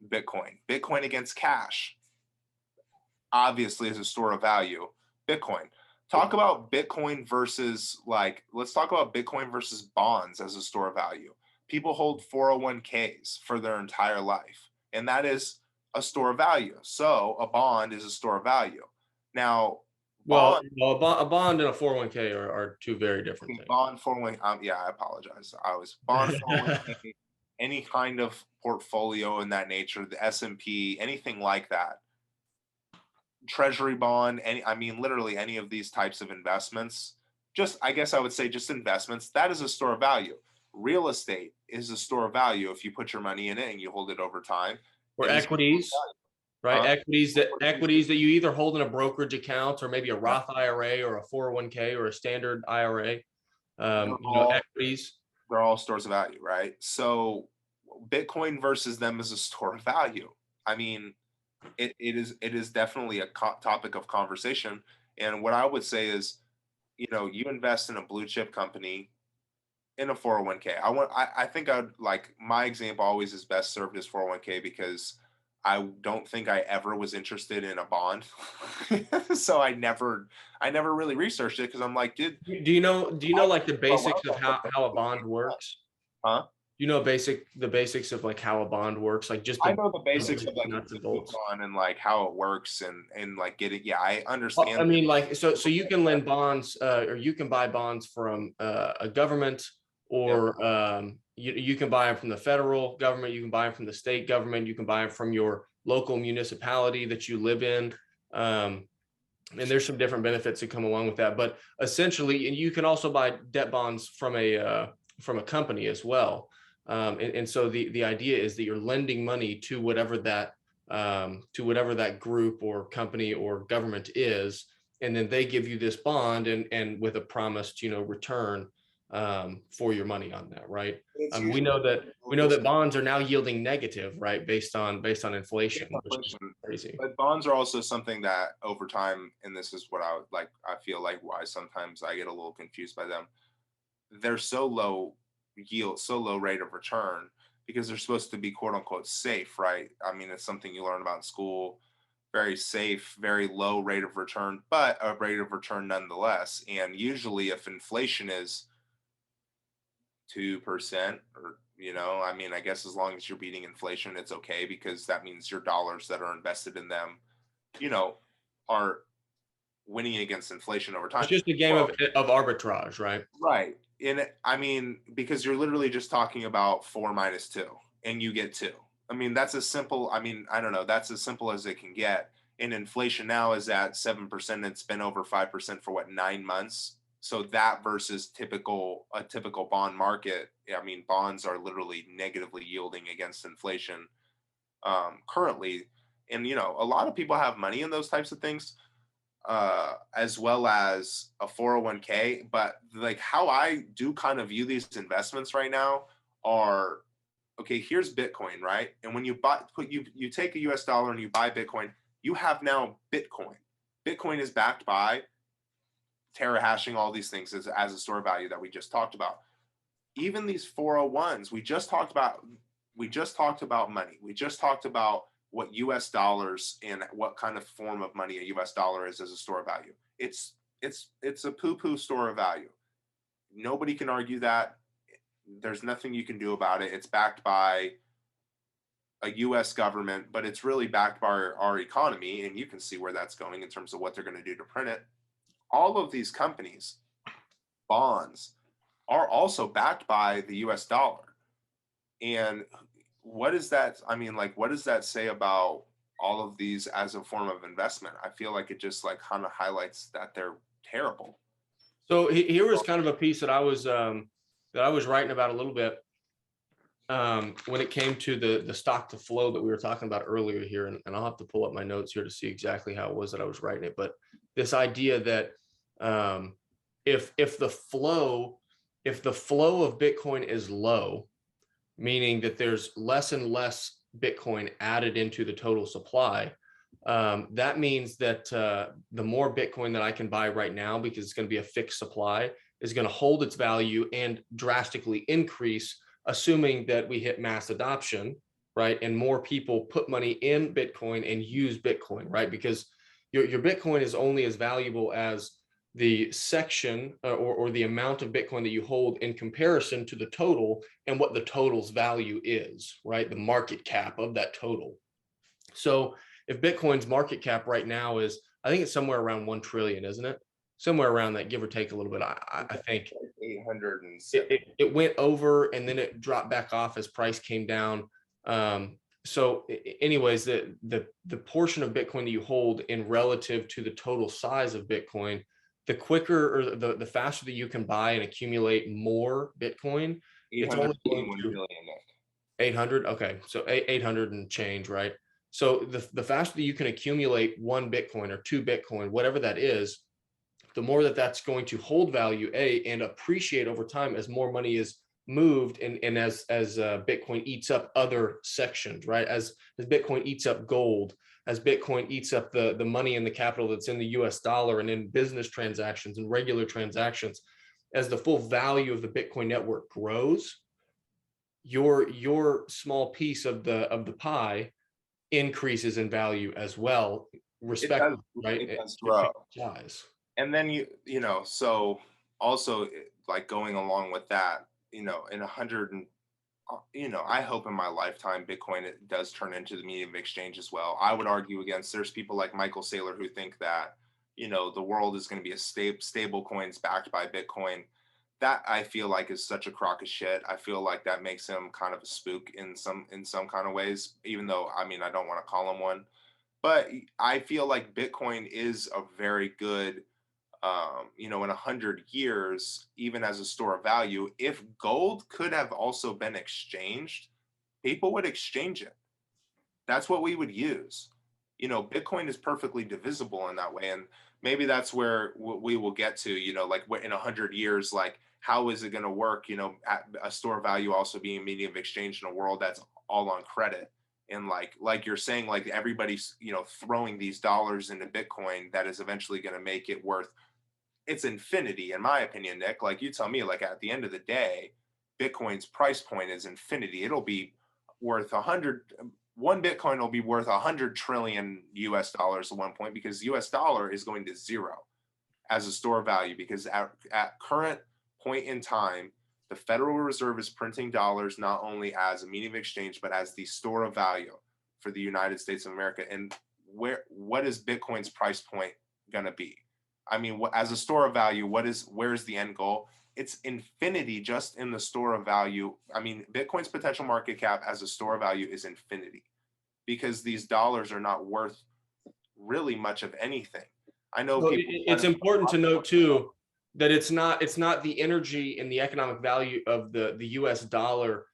Bitcoin against cash, obviously is a store of value. Bitcoin. Talk about Bitcoin versus let's talk about Bitcoin versus bonds as a store of value. People hold 401ks for their entire life, and that is a store of value. So a bond is a store of value. Now,
Well,
bond,
a bond and a 401k are two very different things.
bond 401, yeah, I apologize. I was bond 401k, any kind of portfolio in that nature, the S&P, anything like that. Treasury bond, literally any of these types of investments, I guess I would say just investments, that is a store of value. Real estate is a store of value if you put your money in it and you hold it over time.
Or equities, right? Equities that you either hold in a brokerage account or maybe a Roth IRA or a 401k or a standard IRA. Equities.
They're all stores of value, right? So Bitcoin versus them is a store of value. I mean, it is definitely a topic of conversation. And what I would say is, you invest in a blue chip company in a 401k. I think I'd like, my example always is best served as 401k because I don't think I ever was interested in a bond. So I never really researched it because I'm like, dude,
do you know like the basics of how a bond works?
huh?
You know, the basics of like how a bond works, like just
I know the basics of like
nuts
the
and bolts.
coupon and like how it works and like getting, yeah, I
Well,
understand.
I mean, like, so you can lend bonds, or you can buy bonds from a government, or you can buy them from the federal government, you can buy them from the state government, you can buy them from your local municipality that you live in. And there's some different benefits that come along with that. But essentially, and you can also buy debt bonds from a company as well. And so the idea is that you're lending money to whatever that group or company or government is, and then they give you this bond and with a promised return for your money on that, right? We know that bonds are now yielding negative, right, based on inflation, which is crazy.
But bonds are also something that over time, and this is what I feel like why sometimes I get a little confused by them. They're so low yield, so low rate of return because they're supposed to be quote unquote safe, right? I mean, it's something you learn about in school. Very safe, very low rate of return, but a rate of return nonetheless. And usually, if inflation is 2%, or I guess as long as you're beating inflation, it's okay because that means your dollars that are invested in them, are winning against inflation over time.
It's just a game of arbitrage, right?
Right. And because you're literally just talking about 4 minus 2 and you get 2. I mean, that's as simple. I don't know. That's as simple as it can get. And inflation now is at 7%. It's been over 5% for 9 months. So that versus a typical bond market. I mean, bonds are literally negatively yielding against inflation currently. And, a lot of people have money in those types of things, as well as a 401k. But like how I do kind of view these investments right now are, okay, here's Bitcoin, right? And when you you take a US dollar and you buy Bitcoin, you have now Bitcoin. Bitcoin is backed by terahashing, all these things as a store of value that we just talked about. Even these 401s, we just talked about money. We just talked about what US dollars and what kind of form of money a US dollar is as a store of value. It's a poo-poo store of value. Nobody can argue that. There's nothing you can do about it. It's backed by a US government, but it's really backed by our economy, and you can see where that's going in terms of what they're going to do to print it. All of these companies, bonds, are also backed by the US dollar. And what is that? What does that say about all of these as a form of investment. I feel like it just like kind of highlights that they're terrible.
So here was kind of a piece that I was writing about a little bit when it came to the stock to flow that we were talking about earlier here, and I'll have to pull up my notes here to see exactly how it was that I was writing it. But this idea that if the flow of Bitcoin is low, meaning that there's less and less Bitcoin added into the total supply, that means that the more Bitcoin that I can buy right now, because it's going to be a fixed supply, is going to hold its value and drastically increase, assuming that we hit mass adoption, right? And more people put money in Bitcoin and use Bitcoin, right? Because your Bitcoin is only as valuable as the section or the amount of Bitcoin that you hold in comparison to the total and what the total's value is, right? The market cap of that total. So if Bitcoin's market cap right now is, I think it's somewhere around 1 trillion, isn't it? Somewhere around that, give or take a little bit. I think
807.
It went over and then it dropped back off as price came down. So anyways, the portion of Bitcoin that you hold in relative to the total size of Bitcoin, the quicker or the faster that you can buy and accumulate more Bitcoin, it's only going to 800. Okay. So 800 and change, right? So the faster that you can accumulate 1 Bitcoin or 2 Bitcoin, whatever that is, the more that's going to hold value, and appreciate over time as more money is moved, and as Bitcoin eats up other sections, right? As Bitcoin eats up gold, as Bitcoin eats up the money and the capital that's in the US dollar and in business transactions and regular transactions, as the full value of the Bitcoin network grows, your small piece of the pie increases in value as well, respectively, right?
It does grow.
Size.
And then you know, so also like going along with that, you know, in 100 and you know, I hope in my lifetime Bitcoin it does turn into the medium of exchange as well. I would argue against, there's people like Michael Saylor who think that, you know, the world is going to be a stable coins backed by Bitcoin. That I feel like is such a crock of shit. I feel like that makes him kind of a spook in some kind of ways, even though I mean I don't want to call him one. But I feel like Bitcoin is a very good you know, in 100 years, even as a store of value, if gold could have also been exchanged, people would exchange it. That's what we would use. You know, Bitcoin is perfectly divisible in that way. And maybe that's where we will get to, you know, like in 100 years, like, how is it going to work? You know, at a store of value also being medium of exchange in a world that's all on credit. And like you're saying, like everybody's, you know, throwing these dollars into Bitcoin that is eventually going to make it worth, it's infinity, in my opinion, Nick. Like you tell me, like at the end of the day, Bitcoin's price point is infinity. It'll be worth 1 Bitcoin will be worth 100 trillion US dollars at one point, because US dollar is going to zero as a store of value, because at current point in time, the Federal Reserve is printing dollars not only as a medium of exchange, but as the store of value for the United States of America. And what is Bitcoin's price point going to be? I mean, as a store of value, where's the end goal? It's infinity just in the store of value. I mean, Bitcoin's potential market cap as a store of value is infinity, because these dollars are not worth really much of anything. I know people.
It's important to note too that it's not the energy and the economic value of the US dollar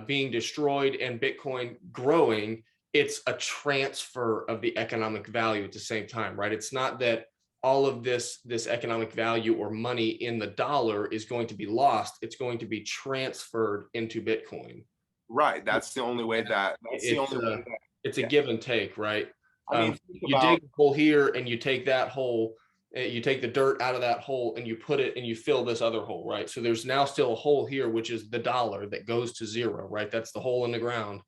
being destroyed and Bitcoin growing. It's a transfer of the economic value at the same time, right? It's not that all of this economic value or money in the dollar is going to be lost. It's going to be transferred into Bitcoin.
Right. That's the only way that.
It's a give and take, right?
I mean,
you dig a hole here and you take that hole, you take the dirt out of that hole and you put it and you fill this other hole, right? So there's now still a hole here, which is the dollar that goes to zero, right? That's the hole in the ground.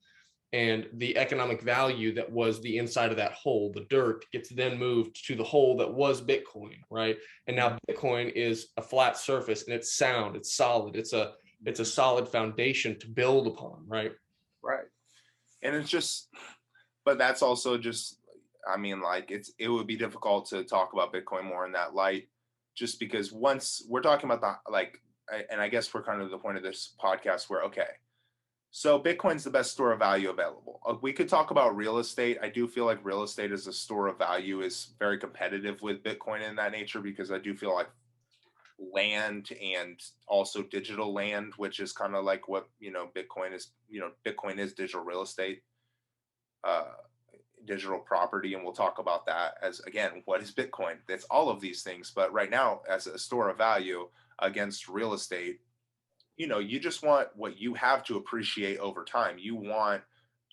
And the economic value that was the inside of that hole, the dirt, gets then moved to the hole that was Bitcoin, right? And now Bitcoin is a flat surface and it's sound, it's solid, it's a solid foundation to build upon, right?
Right. And it's just, but that's also just, I mean, like it would be difficult to talk about Bitcoin more in that light, just because once we're talking about and I guess we're kind of the point of this podcast where, okay, So Bitcoin's the best store of value available. We could talk about real estate. I do feel like real estate as a store of value is very competitive with Bitcoin in that nature, because I do feel like land and also digital land, which is kind of like what, Bitcoin is, Bitcoin is digital real estate, uh, digital property. And we'll talk about that as, again, what is Bitcoin? That's all of these things. But right now, as a store of value against real estate, you just want what you have to appreciate over time. You want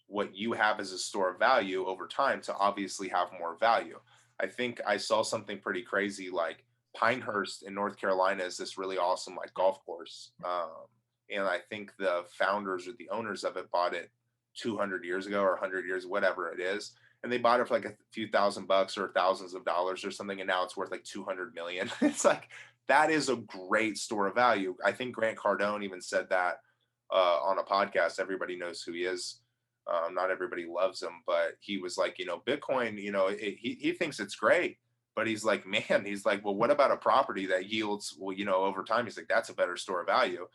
what you have as a store of value over time to obviously have more value. I think I saw something pretty crazy, like Pinehurst in North Carolina is this really awesome like golf course. And I think the founders or the owners of it bought it 200 years ago or 100 years, whatever it is. And they bought it for like a few $1,000 or thousands of dollars or something. And now it's worth like 200 million. It's like, that is a great store of value. I think Grant Cardone even said that on a podcast. Everybody knows who he is. Not everybody loves him, but he was like, Bitcoin, he thinks it's great, but he's like, man, he's like, well, what about a property that yields, well, over time? He's like, that's a better store of value.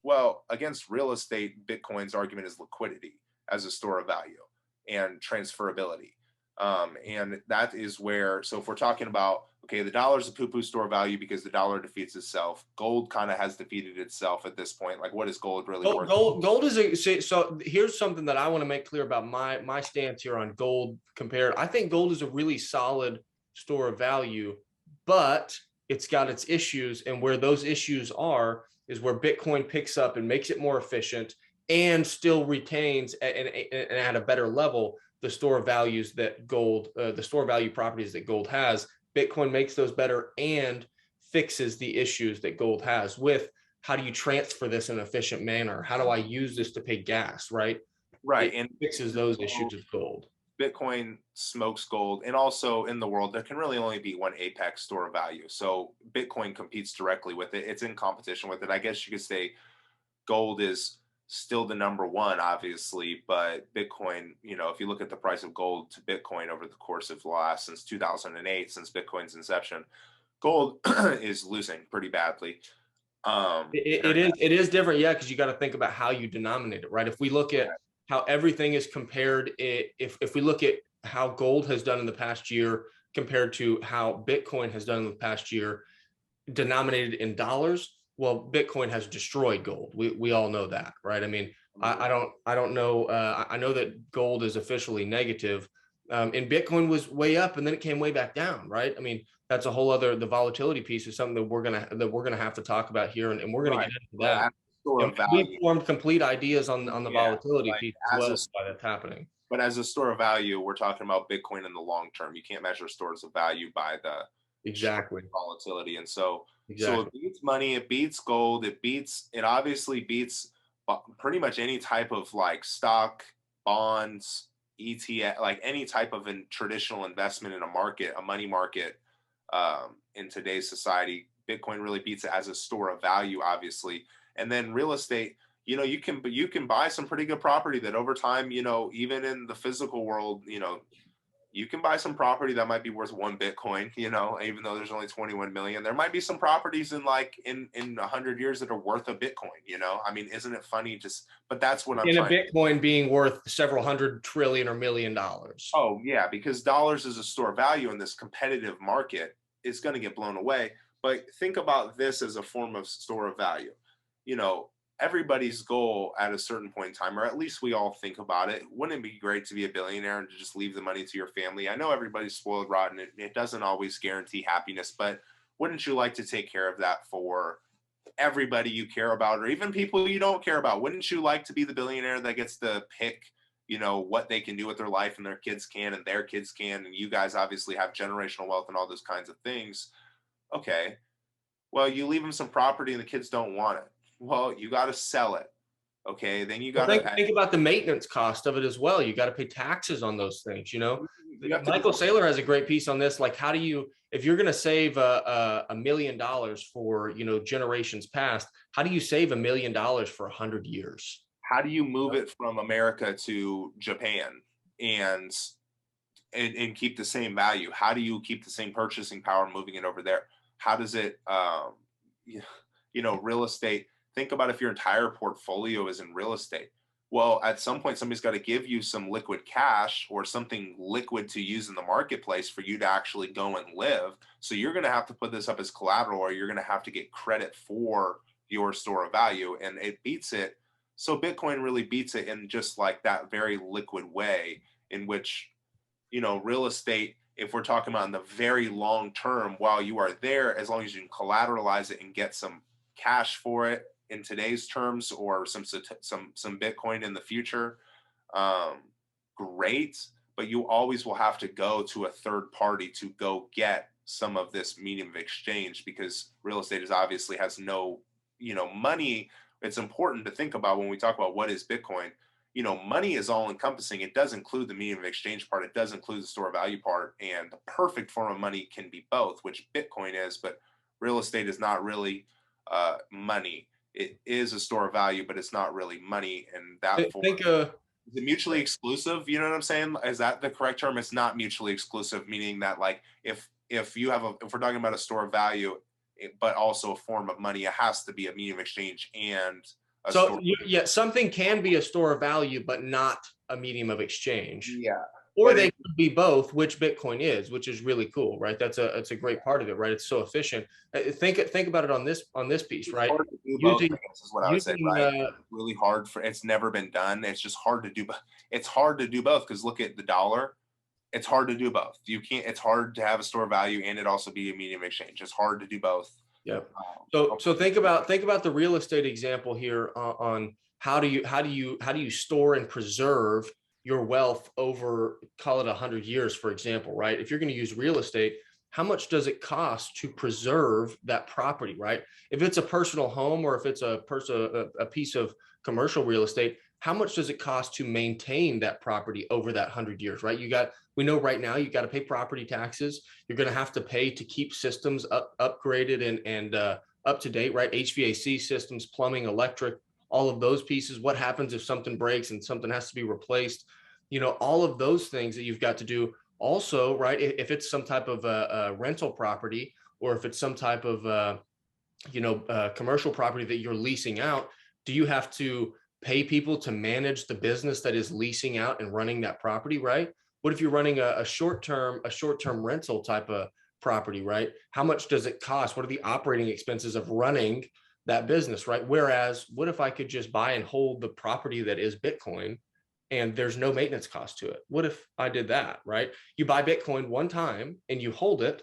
Well, against real estate, Bitcoin's argument is liquidity as a store of value and transferability. And that is where, so if we're talking about, okay, the dollar is a poo-poo store of value because the dollar defeats itself. Gold kind of has defeated itself at this point. Like, what is gold really worth?
Gold is so here's something that I want to make clear about my stance here on gold compared. I think gold is a really solid store of value, but it's got its issues, and where those issues are is where Bitcoin picks up and makes it more efficient and still retains and at a better level the store of values that gold, the store value properties that gold has. Bitcoin makes those better and fixes the issues that gold has with how do you transfer this in an efficient manner? How do I use this to pay gas, right?
Right.
And fixes those issues with gold.
Bitcoin smokes gold. And also in the world, there can really only be one apex store of value. So Bitcoin competes directly with it. It's in competition with it. I guess you could say gold is still the number one, obviously, but Bitcoin, if you look at the price of gold to Bitcoin over the course of the last, since 2008, since Bitcoin's inception, gold is losing pretty badly.
It is different, yeah, because you got to think about how you denominate it, right? If we look at how everything is compared, if we look at how gold has done in the past year compared to how Bitcoin has done in the past year, denominated in dollars, well, Bitcoin has destroyed gold. We all know that, right? I mean, I don't know. I know that gold is officially negative, and Bitcoin was way up, and then it came way back down, right? I mean, that's a whole other. The volatility piece is something that we're gonna have to talk about here, and we're gonna get into that. We formed complete ideas on the volatility piece as well by that's happening.
But as a store of value, we're talking about Bitcoin in the long term. You can't measure stores of value by the volatility. And so it beats money, it beats gold, it obviously beats pretty much any type of like stock, bonds, ETF, like any type of traditional investment in a market, a money market, in today's society. Bitcoin really beats it as a store of value, obviously. And then real estate, you can buy some pretty good property that over time, even in the physical world, you can buy some property that might be worth 1 Bitcoin, even though there's only 21 million. There might be some properties in 100 years that are worth a Bitcoin, I mean, isn't it funny? But that's what I'm
trying. In a Bitcoin being worth several hundred trillion or $1 million.
Oh yeah, because dollars as a store of value in this competitive market is going to get blown away. But think about this as a form of store of value. Everybody's goal at a certain point in time, or at least we all think about it, wouldn't it be great to be a billionaire and to just leave the money to your family? I know everybody's spoiled rotten. It doesn't always guarantee happiness, but wouldn't you like to take care of that for everybody you care about, or even people you don't care about? Wouldn't you like to be the billionaire that gets to pick, what they can do with their life, and their kids can, and their kids can, and you guys obviously have generational wealth and all those kinds of things? Okay, well, you leave them some property and the kids don't want it. Well, you got to sell it. Okay, then you got to
think about the maintenance cost of it as well. You got to pay taxes on those things. Michael Saylor has a great piece on this. Like, how do you, if you're going to save $1 million for generations past, how do you save $1 million for 100 years?
How do you move it from America to Japan and keep the same value? How do you keep the same purchasing power moving it over there? How does it, real estate? think about if your entire portfolio is in real estate. Well, at some point, somebody's got to give you some liquid cash or something liquid to use in the marketplace for you to actually go and live. So you're going to have to put this up as collateral, or you're going to have to get credit for your store of value. And it beats it. So Bitcoin really beats it in just like that very liquid way in which, real estate, if we're talking about in the very long term, while you are there, as long as you can collateralize it and get some cash for it in today's terms, or some Bitcoin in the future, um, great. But you always will have to go to a third party to go get some of this medium of exchange, because real estate is obviously has no, money. It's important to think about when we talk about what is Bitcoin. Money is all encompassing. It does include the medium of exchange part. It does include the store value part. And the perfect form of money can be both, which Bitcoin is, but real estate is not really money. It is a store of value, but it's not really money. And that
Think
is it mutually exclusive? You know what I'm saying? Is that the correct term? It's not mutually exclusive, meaning that like if we're talking about a store of value, but also a form of money, it has to be a medium of exchange and
so yeah, something can be a store of value, but not a medium of exchange.
Yeah.
Or they could be both, which Bitcoin is, which is really cool, right? That's a great part of it, right? It's so efficient. Think about it on this piece, right?
Hard to do both, I guess, is what I would say, right? Really hard it's never been done. It's just hard to do. It's hard to do both because look at the dollar. It's hard to do both. You can't. It's hard to have a store value and it also be a medium exchange. It's hard to do both.
Yep. So think about the real estate example here on how do you store and preserve your wealth over, call it 100 years, for example, right? If you're going to use real estate, how much does it cost to preserve that property, right? If it's a personal home or if it's a piece of commercial real estate, how much does it cost to maintain that property over that 100 years, right? We know right now you got to pay property taxes. You're going to have to pay to keep systems upgraded and up to date, right? HVAC systems, plumbing, electric, all of those pieces. What happens if something breaks and something has to be replaced? All of those things that you've got to do. Also, right, if it's some type of a rental property, or if it's some type of commercial property that you're leasing out, do you have to pay people to manage the business that is leasing out and running that property, right? What if you're running a short-term rental type of property, right? How much does it cost? What are the operating expenses of running that business, right? Whereas, what if I could just buy and hold the property that is Bitcoin and there's no maintenance cost to it? What if I did that, right? You buy Bitcoin one time and you hold it,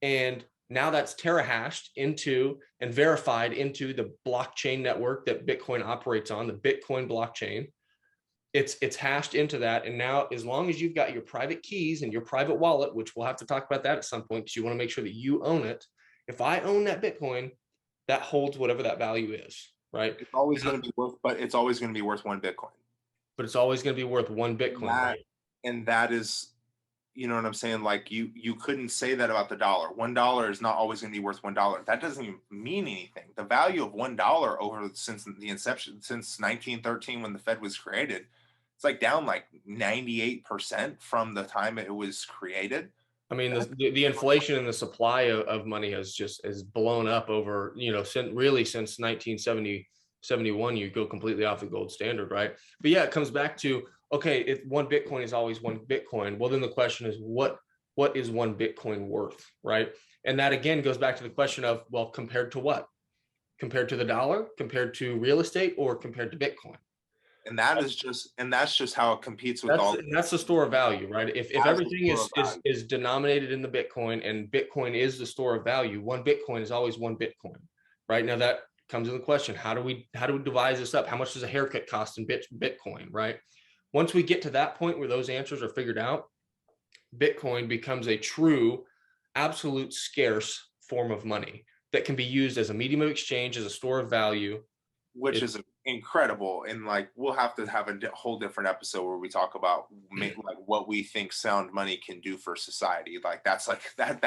and now that's terahashed into and verified into the blockchain network that Bitcoin operates on, the Bitcoin blockchain. It's hashed into that. And now, as long as you've got your private keys and your private wallet, which we'll have to talk about that at some point because you want to make sure that you own it. If I own that Bitcoin, that holds whatever that value is, right?
It's always going to be worth, but it's always going to be worth one Bitcoin.
But it's always going to be worth one Bitcoin, right?
And that is, you know what I'm saying? Like you couldn't say that about the dollar. $1 is not always going to be worth $1. That doesn't even mean anything. The value of $1 over since the inception, since 1913 when the Fed was created, it's like down like 98% from the time it was created.
I mean, the inflation and the supply of money has blown up over, since 1971, you go completely off the gold standard, right? But yeah, it comes back to, okay, if one Bitcoin is always one Bitcoin, well, then the question is what is one Bitcoin worth, right? And that again goes back to the question of, well, compared to what? Compared to the dollar, compared to real estate, or compared to Bitcoin?
And that's just how it competes with
that's the store of value, right? If everything is denominated in the Bitcoin, and Bitcoin is the store of value, one Bitcoin is always one Bitcoin, right? Now that comes in the question, how do we devise this up? How much does a haircut cost in Bitcoin, right? Once we get to that point where those answers are figured out, Bitcoin becomes a true, absolute scarce form of money that can be used as a medium of exchange, as a store of value.
Which is incredible. And like, we'll have to have a whole different episode where we talk about like what we think sound money can do for society. Like that's like that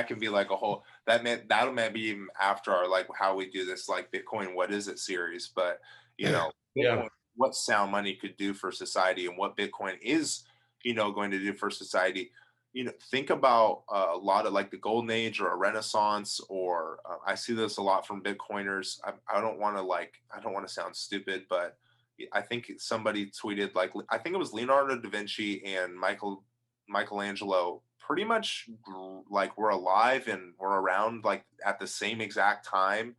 can be like a whole, that'll maybe even after our, like how we do this, like Bitcoin, what is it series, but Bitcoin,
yeah,
what sound money could do for society and what Bitcoin is, going to do for society. think about a lot of like the golden age or a renaissance, or I see this a lot from Bitcoiners. I don't want to sound stupid, but I think somebody tweeted, like, I think it was Leonardo da Vinci and Michelangelo pretty much like were alive and were around like at the same exact time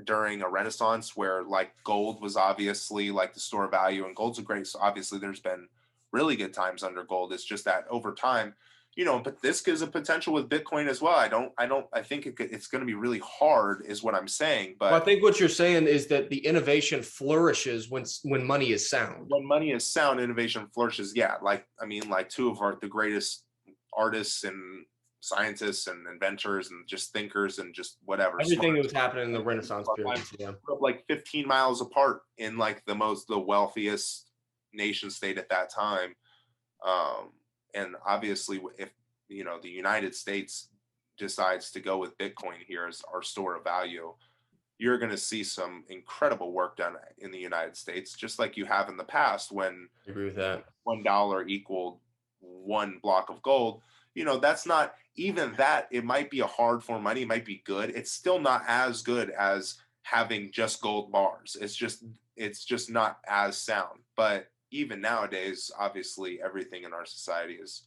during a renaissance where like gold was obviously like the store of value, and gold's a great, so obviously there's been really good times under gold. It's just that over time, but this gives a potential with Bitcoin as well. I think it's going to be really hard is what I'm saying. But
Well, I think what you're saying is that the innovation flourishes when money is sound.
when money is sound, innovation flourishes. Yeah. Like, I mean, like two of the greatest artists and scientists and inventors and just thinkers and just whatever.
Everything that was happening in the Renaissance period. Yeah.
Like 15 miles apart in like the wealthiest nation state at that time. And obviously, if the United States decides to go with Bitcoin here as our store of value, you're going to see some incredible work done in the United States, just like you have in the past when
I agree with that.
$1 equaled one block of gold. That's not even that. It might be a hard form money, it might be good. It's still not as good as having just gold bars. It's just not as sound. But even nowadays, obviously, everything in our society is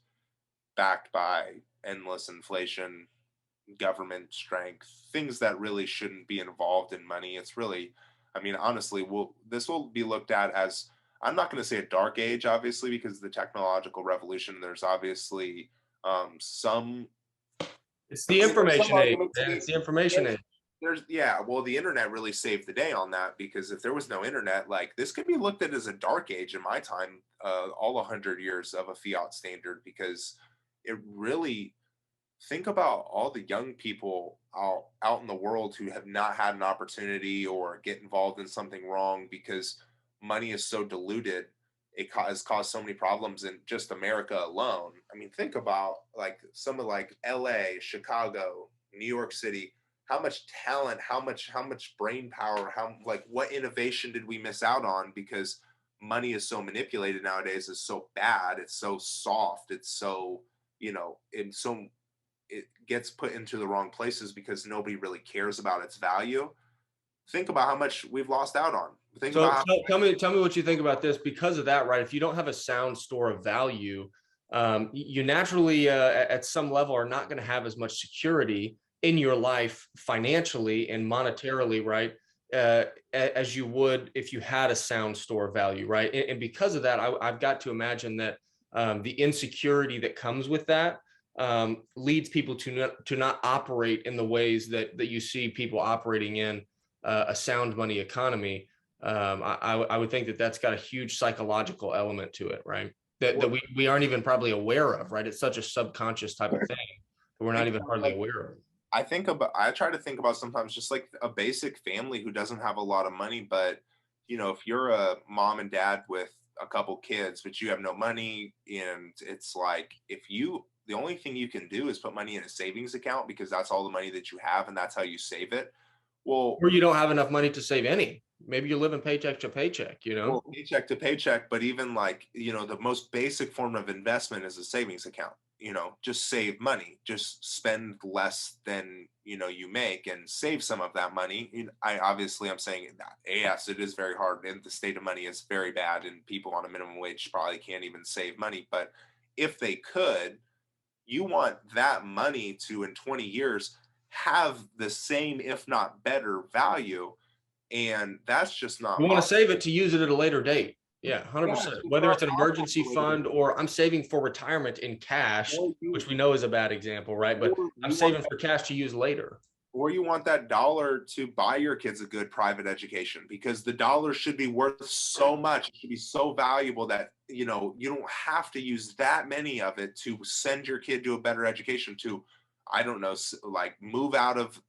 backed by endless inflation, government strength, things that really shouldn't be involved in money. It's really, I mean, honestly, this will be looked at as, I'm not going to say a dark age, obviously, because of the technological revolution. There's obviously some.
It's the information age. It's the information age.
Well, the internet really saved the day on that, because if there was no internet, like, this could be looked at as a dark age in my time, all 100 years of a fiat standard, because it really, think about all the young people out in the world who have not had an opportunity or get involved in something wrong because money is so diluted. It has caused so many problems in just America alone. I mean, think about like some of like LA, Chicago, New York City. How much talent, how much brain power, what innovation did we miss out on because money is so manipulated nowadays? Is so bad. It's so soft. It's so, it gets put into the wrong places because nobody really cares about its value. Think about how much we've lost out on.
Tell me what you think about this. Because of that, right? If you don't have a sound store of value, you naturally, at some level, are not going to have as much security in your life financially and monetarily, right? As you would if you had a sound store of value, right? And because of that, I've got to imagine that the insecurity that comes with that leads people to not operate in the ways that you see people operating in a sound money economy. I would think that that's got a huge psychological element to it, right? That we aren't even probably aware of, right? It's such a subconscious type of thing that we're not even hardly aware of.
I try to think about sometimes just like a basic family who doesn't have a lot of money, but if you're a mom and dad with a couple kids, but you have no money, and it's like, the only thing you can do is put money in a savings account because that's all the money that you have and that's how you save it. Well,
or you don't have enough money to save any. Maybe you're living paycheck to paycheck,
Well, paycheck to paycheck, but even like, the most basic form of investment is a savings account. Just save money, just spend less than, you make and save some of that money. I'm saying that, yes, it is very hard and the state of money is very bad and people on a minimum wage probably can't even save money. But if they could, you want that money to, in 20 years, have the same, if not better value. And that's just not.
You want to save it to use it at a later date. Yeah, 100%. Whether it's an emergency fund or I'm saving for retirement in cash, which we know is a bad example, right? But I'm saving for cash to use later.
Or you want that dollar to buy your kids a good private education, because the dollar should be worth so much. It should be so valuable that, you don't have to use that many of it to send your kid to a better education, to, I don't know, like move out of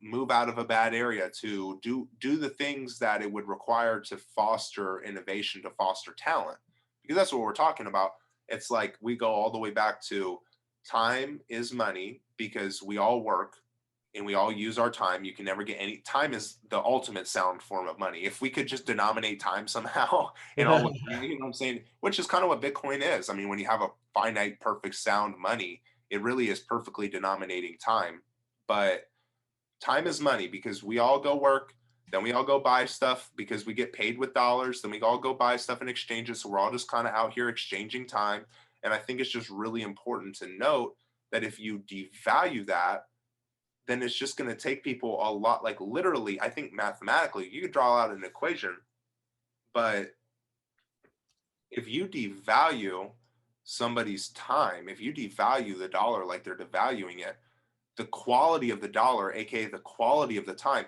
a bad area, to do the things that it would require to foster innovation, to foster talent, because that's what we're talking about. It's like we go all the way back to time is money, because we all work and we all use our time. You can never get any time is the ultimate sound form of money. If we could just denominate time somehow, you know what I'm saying? Which is kind of what Bitcoin is. I mean, when you have a finite, perfect sound money, It really is perfectly denominating time. But time is money, because we all go work, then we all go buy stuff because we get paid with dollars, then we all go buy stuff and exchange it. So we're all just kind of out here exchanging time. And I think it's just really important to note that if you devalue that, then it's just going to take people a lot, like literally, I think mathematically, you could draw out an equation, but if you devalue somebody's time, if you devalue the dollar like they're devaluing it, the quality of the dollar, aka the quality of the time,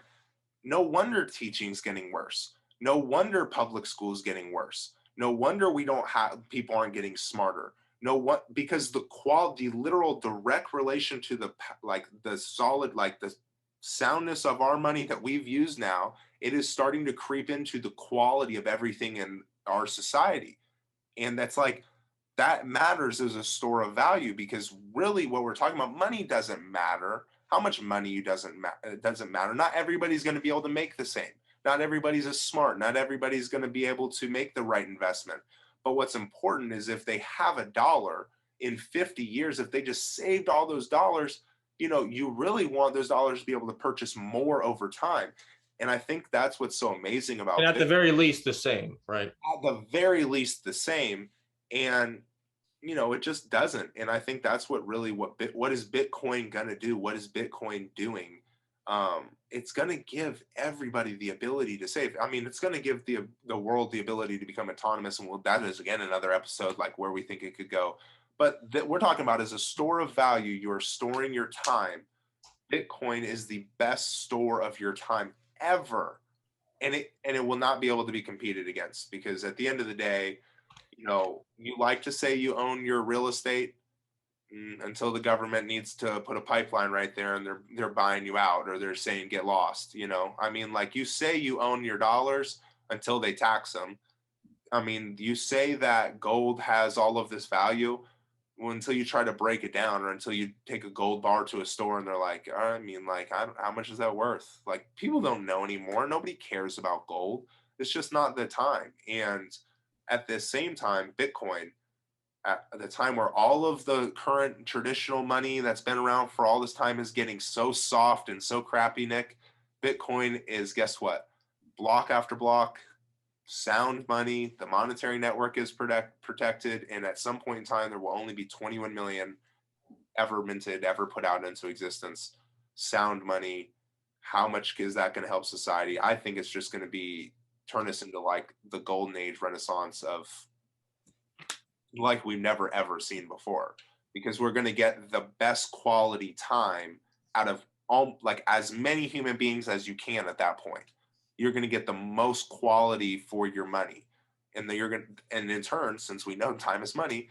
no wonder teaching's getting worse. No wonder public school's getting worse. No wonder we don't have, people aren't getting smarter. No, what, because the quality, literal direct relation to the, like the solid, like the soundness of our money that we've used now, it is starting to creep into the quality of everything in our society. And that's like, that matters as a store of value, because really what we're talking about, money doesn't matter. How much money you doesn't matter. Not everybody's going to be able to make the same. Not everybody's as smart. Not everybody's going to be able to make the right investment. But what's important is if they have a dollar in 50 years, if they just saved all those dollars, you know, you really want those dollars to be able to purchase more over time. And I think that's what's so amazing about
And at the very least, the same, right?
At the very least, the same. And you know, it just doesn't. And I think that's what really, what is Bitcoin going to do? What is Bitcoin doing? It's going to give everybody the ability to save. I mean, it's going to give the world the ability to become autonomous. And that is, again, another episode, like where we think it could go. But we're talking about as a store of value, you're storing your time. Bitcoin is the best store of your time ever. And it will not be able to be competed against, because at the end of the day, you know, you like to say you own your real estate until the government needs to put a pipeline right there and they're buying you out, or they're saying get lost, you know. I mean, like, you say you own your dollars until they tax them. I mean, you say that gold has all of this value until you try to break it down, or until you take a gold bar to a store and they're like, I mean, like, how much is that worth? Like, people don't know anymore. Nobody cares about gold. It's just not the time. And at the same time, Bitcoin, at the time where all of the current traditional money that's been around for all this time is getting so soft and so crappy, Nick, Bitcoin is, guess what? Block after block, sound money. The monetary network is protected. And at some point in time, there will only be 21 million ever minted, ever put out into existence. Sound money. How much is that going to help society? I think it's just going to turn us into like the golden age renaissance of like we've never ever seen before, because we're going to get the best quality time out of all, like, as many human beings as you can. At that point, you're going to get the most quality for your money, and then and in turn, since we know time is money,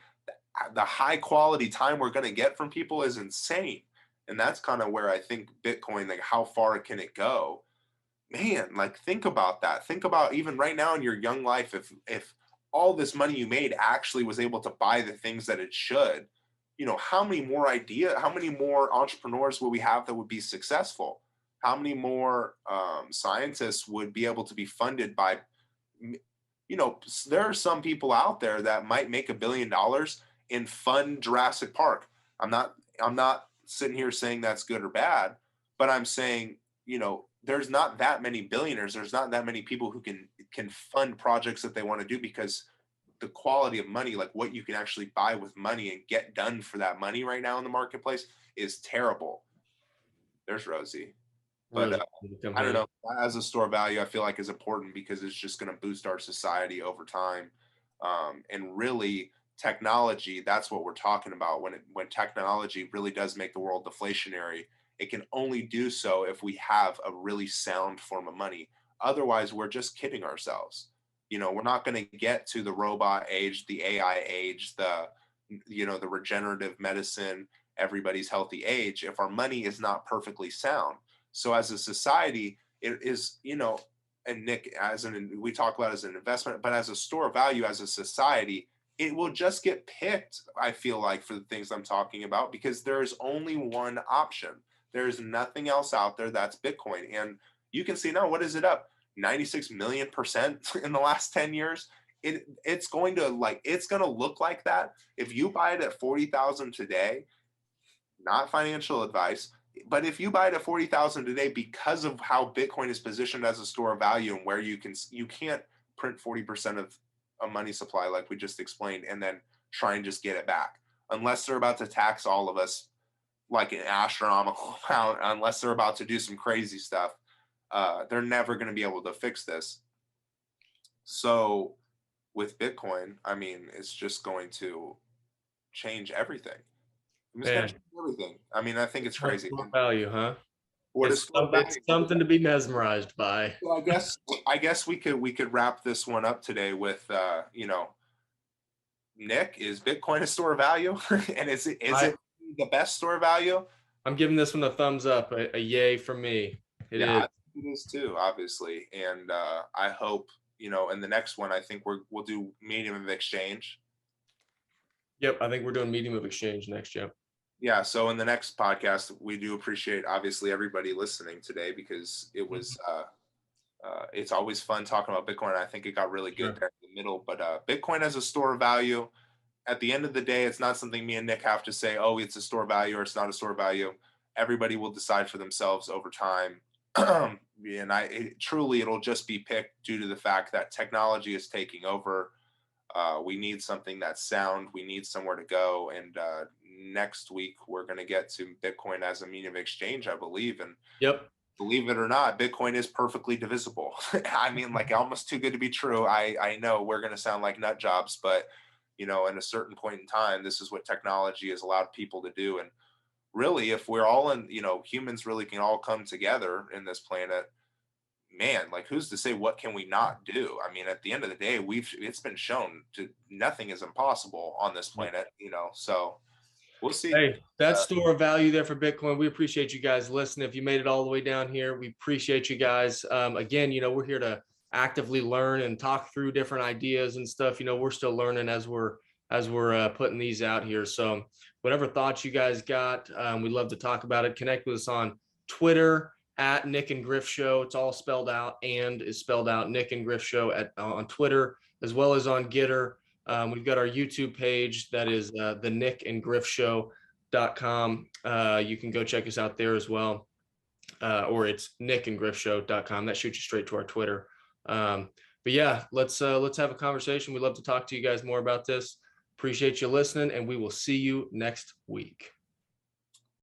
the high quality time we're going to get from people is insane. And that's kind of where I think Bitcoin, like, how far can it go? Man, like, think about that. Think about even right now in your young life, if all this money you made actually was able to buy the things that it should, you know, how many more entrepreneurs will we have that would be successful? How many more scientists would be able to be funded by, you know, there are some people out there that might make $1 billion and fund Jurassic Park. I'm not sitting here saying that's good or bad, but I'm saying, you know, there's not that many billionaires. There's not that many people who can fund projects that they want to do, because the quality of money, like what you can actually buy with money and get done for that money right now in the marketplace, is terrible. There's Rosie. But I don't know, as a store value, I feel like is important because it's just going to boost our society over time. And really, technology, that's what we're talking about. When technology really does make the world deflationary, it can only do so if we have a really sound form of money. Otherwise, we're just kidding ourselves. You know, we're not going to get to the robot age, the AI age, the regenerative medicine, everybody's healthy age, if our money is not perfectly sound. So as a society, it is, you know, and Nick, we talk about it as an investment, but as a store of value, as a society, it will just get picked, I feel like, for the things I'm talking about, because there is only one option. There's nothing else out there that's Bitcoin. And you can see now, what is it up? 96 million% in the last 10 years. It's going to look like that. If you buy it at 40,000 today, not financial advice. But if you buy it at 40,000 today because of how Bitcoin is positioned as a store of value and where you can't print 40% of a money supply like we just explained and then try and just get it back unless they're about to tax all of us like an astronomical amount, unless they're about to do some crazy stuff. They're never going to be able to fix this. So with Bitcoin, I mean, it's just going to change everything. It's going
Man,
to change everything. I mean, I think it's crazy.
store value, huh?
What is store
It's
value?
something to be mesmerized by.
So I guess we could wrap this one up today with Nick, is Bitcoin a store of value? And is it the best store of value?
I'm giving this one a thumbs up, a yay from me. It
Yeah,
is.
I think it is too, obviously. And I hope, in the next one, I think we'll do medium of exchange.
Yep, I think we're doing medium of exchange next. Yep.
Yeah, so in the next podcast, we do appreciate obviously everybody listening today because it was it's always fun talking about Bitcoin. I think it got really good there in the middle, but Bitcoin as a store of value, at the end of the day, it's not something me and Nick have to say, oh, it's a store of value or it's not a store of value. Everybody will decide for themselves over time. And truly, it'll just be picked due to the fact that technology is taking over. We need something that's sound. We need somewhere to go. And next week, we're going to get to Bitcoin as a medium of exchange, I believe. And
Yep.
believe it or not, Bitcoin is perfectly divisible. I mean, like almost too good to be true. I know we're going to sound like nut jobs, but in a certain point in time, this is what technology has allowed people to do. And really, if we're all humans really can all come together in this planet, man, like who's to say what can we not do? I mean, at the end of the day, it's been shown to nothing is impossible on this planet, so we'll see.
Hey, that store of value there for Bitcoin. We appreciate you guys listening. If you made it all the way down here, we appreciate you guys. Again, we're here to actively learn and talk through different ideas and stuff. We're still learning as we're putting these out here. So whatever thoughts you guys got, we'd love to talk about it. Connect with us on Twitter at Nyc Griff Show. It's all spelled out and is spelled out Nyc Griff Show on Twitter as well as on GETTR. We've got our YouTube page that is the Nyc Griff Show.com. You can go check us out there as well. Or it's NycandGriffShow.com. That shoots you straight to our Twitter. But yeah, let's have a conversation. We'd love to talk to you guys more about this. Appreciate you listening, and we will see you next week.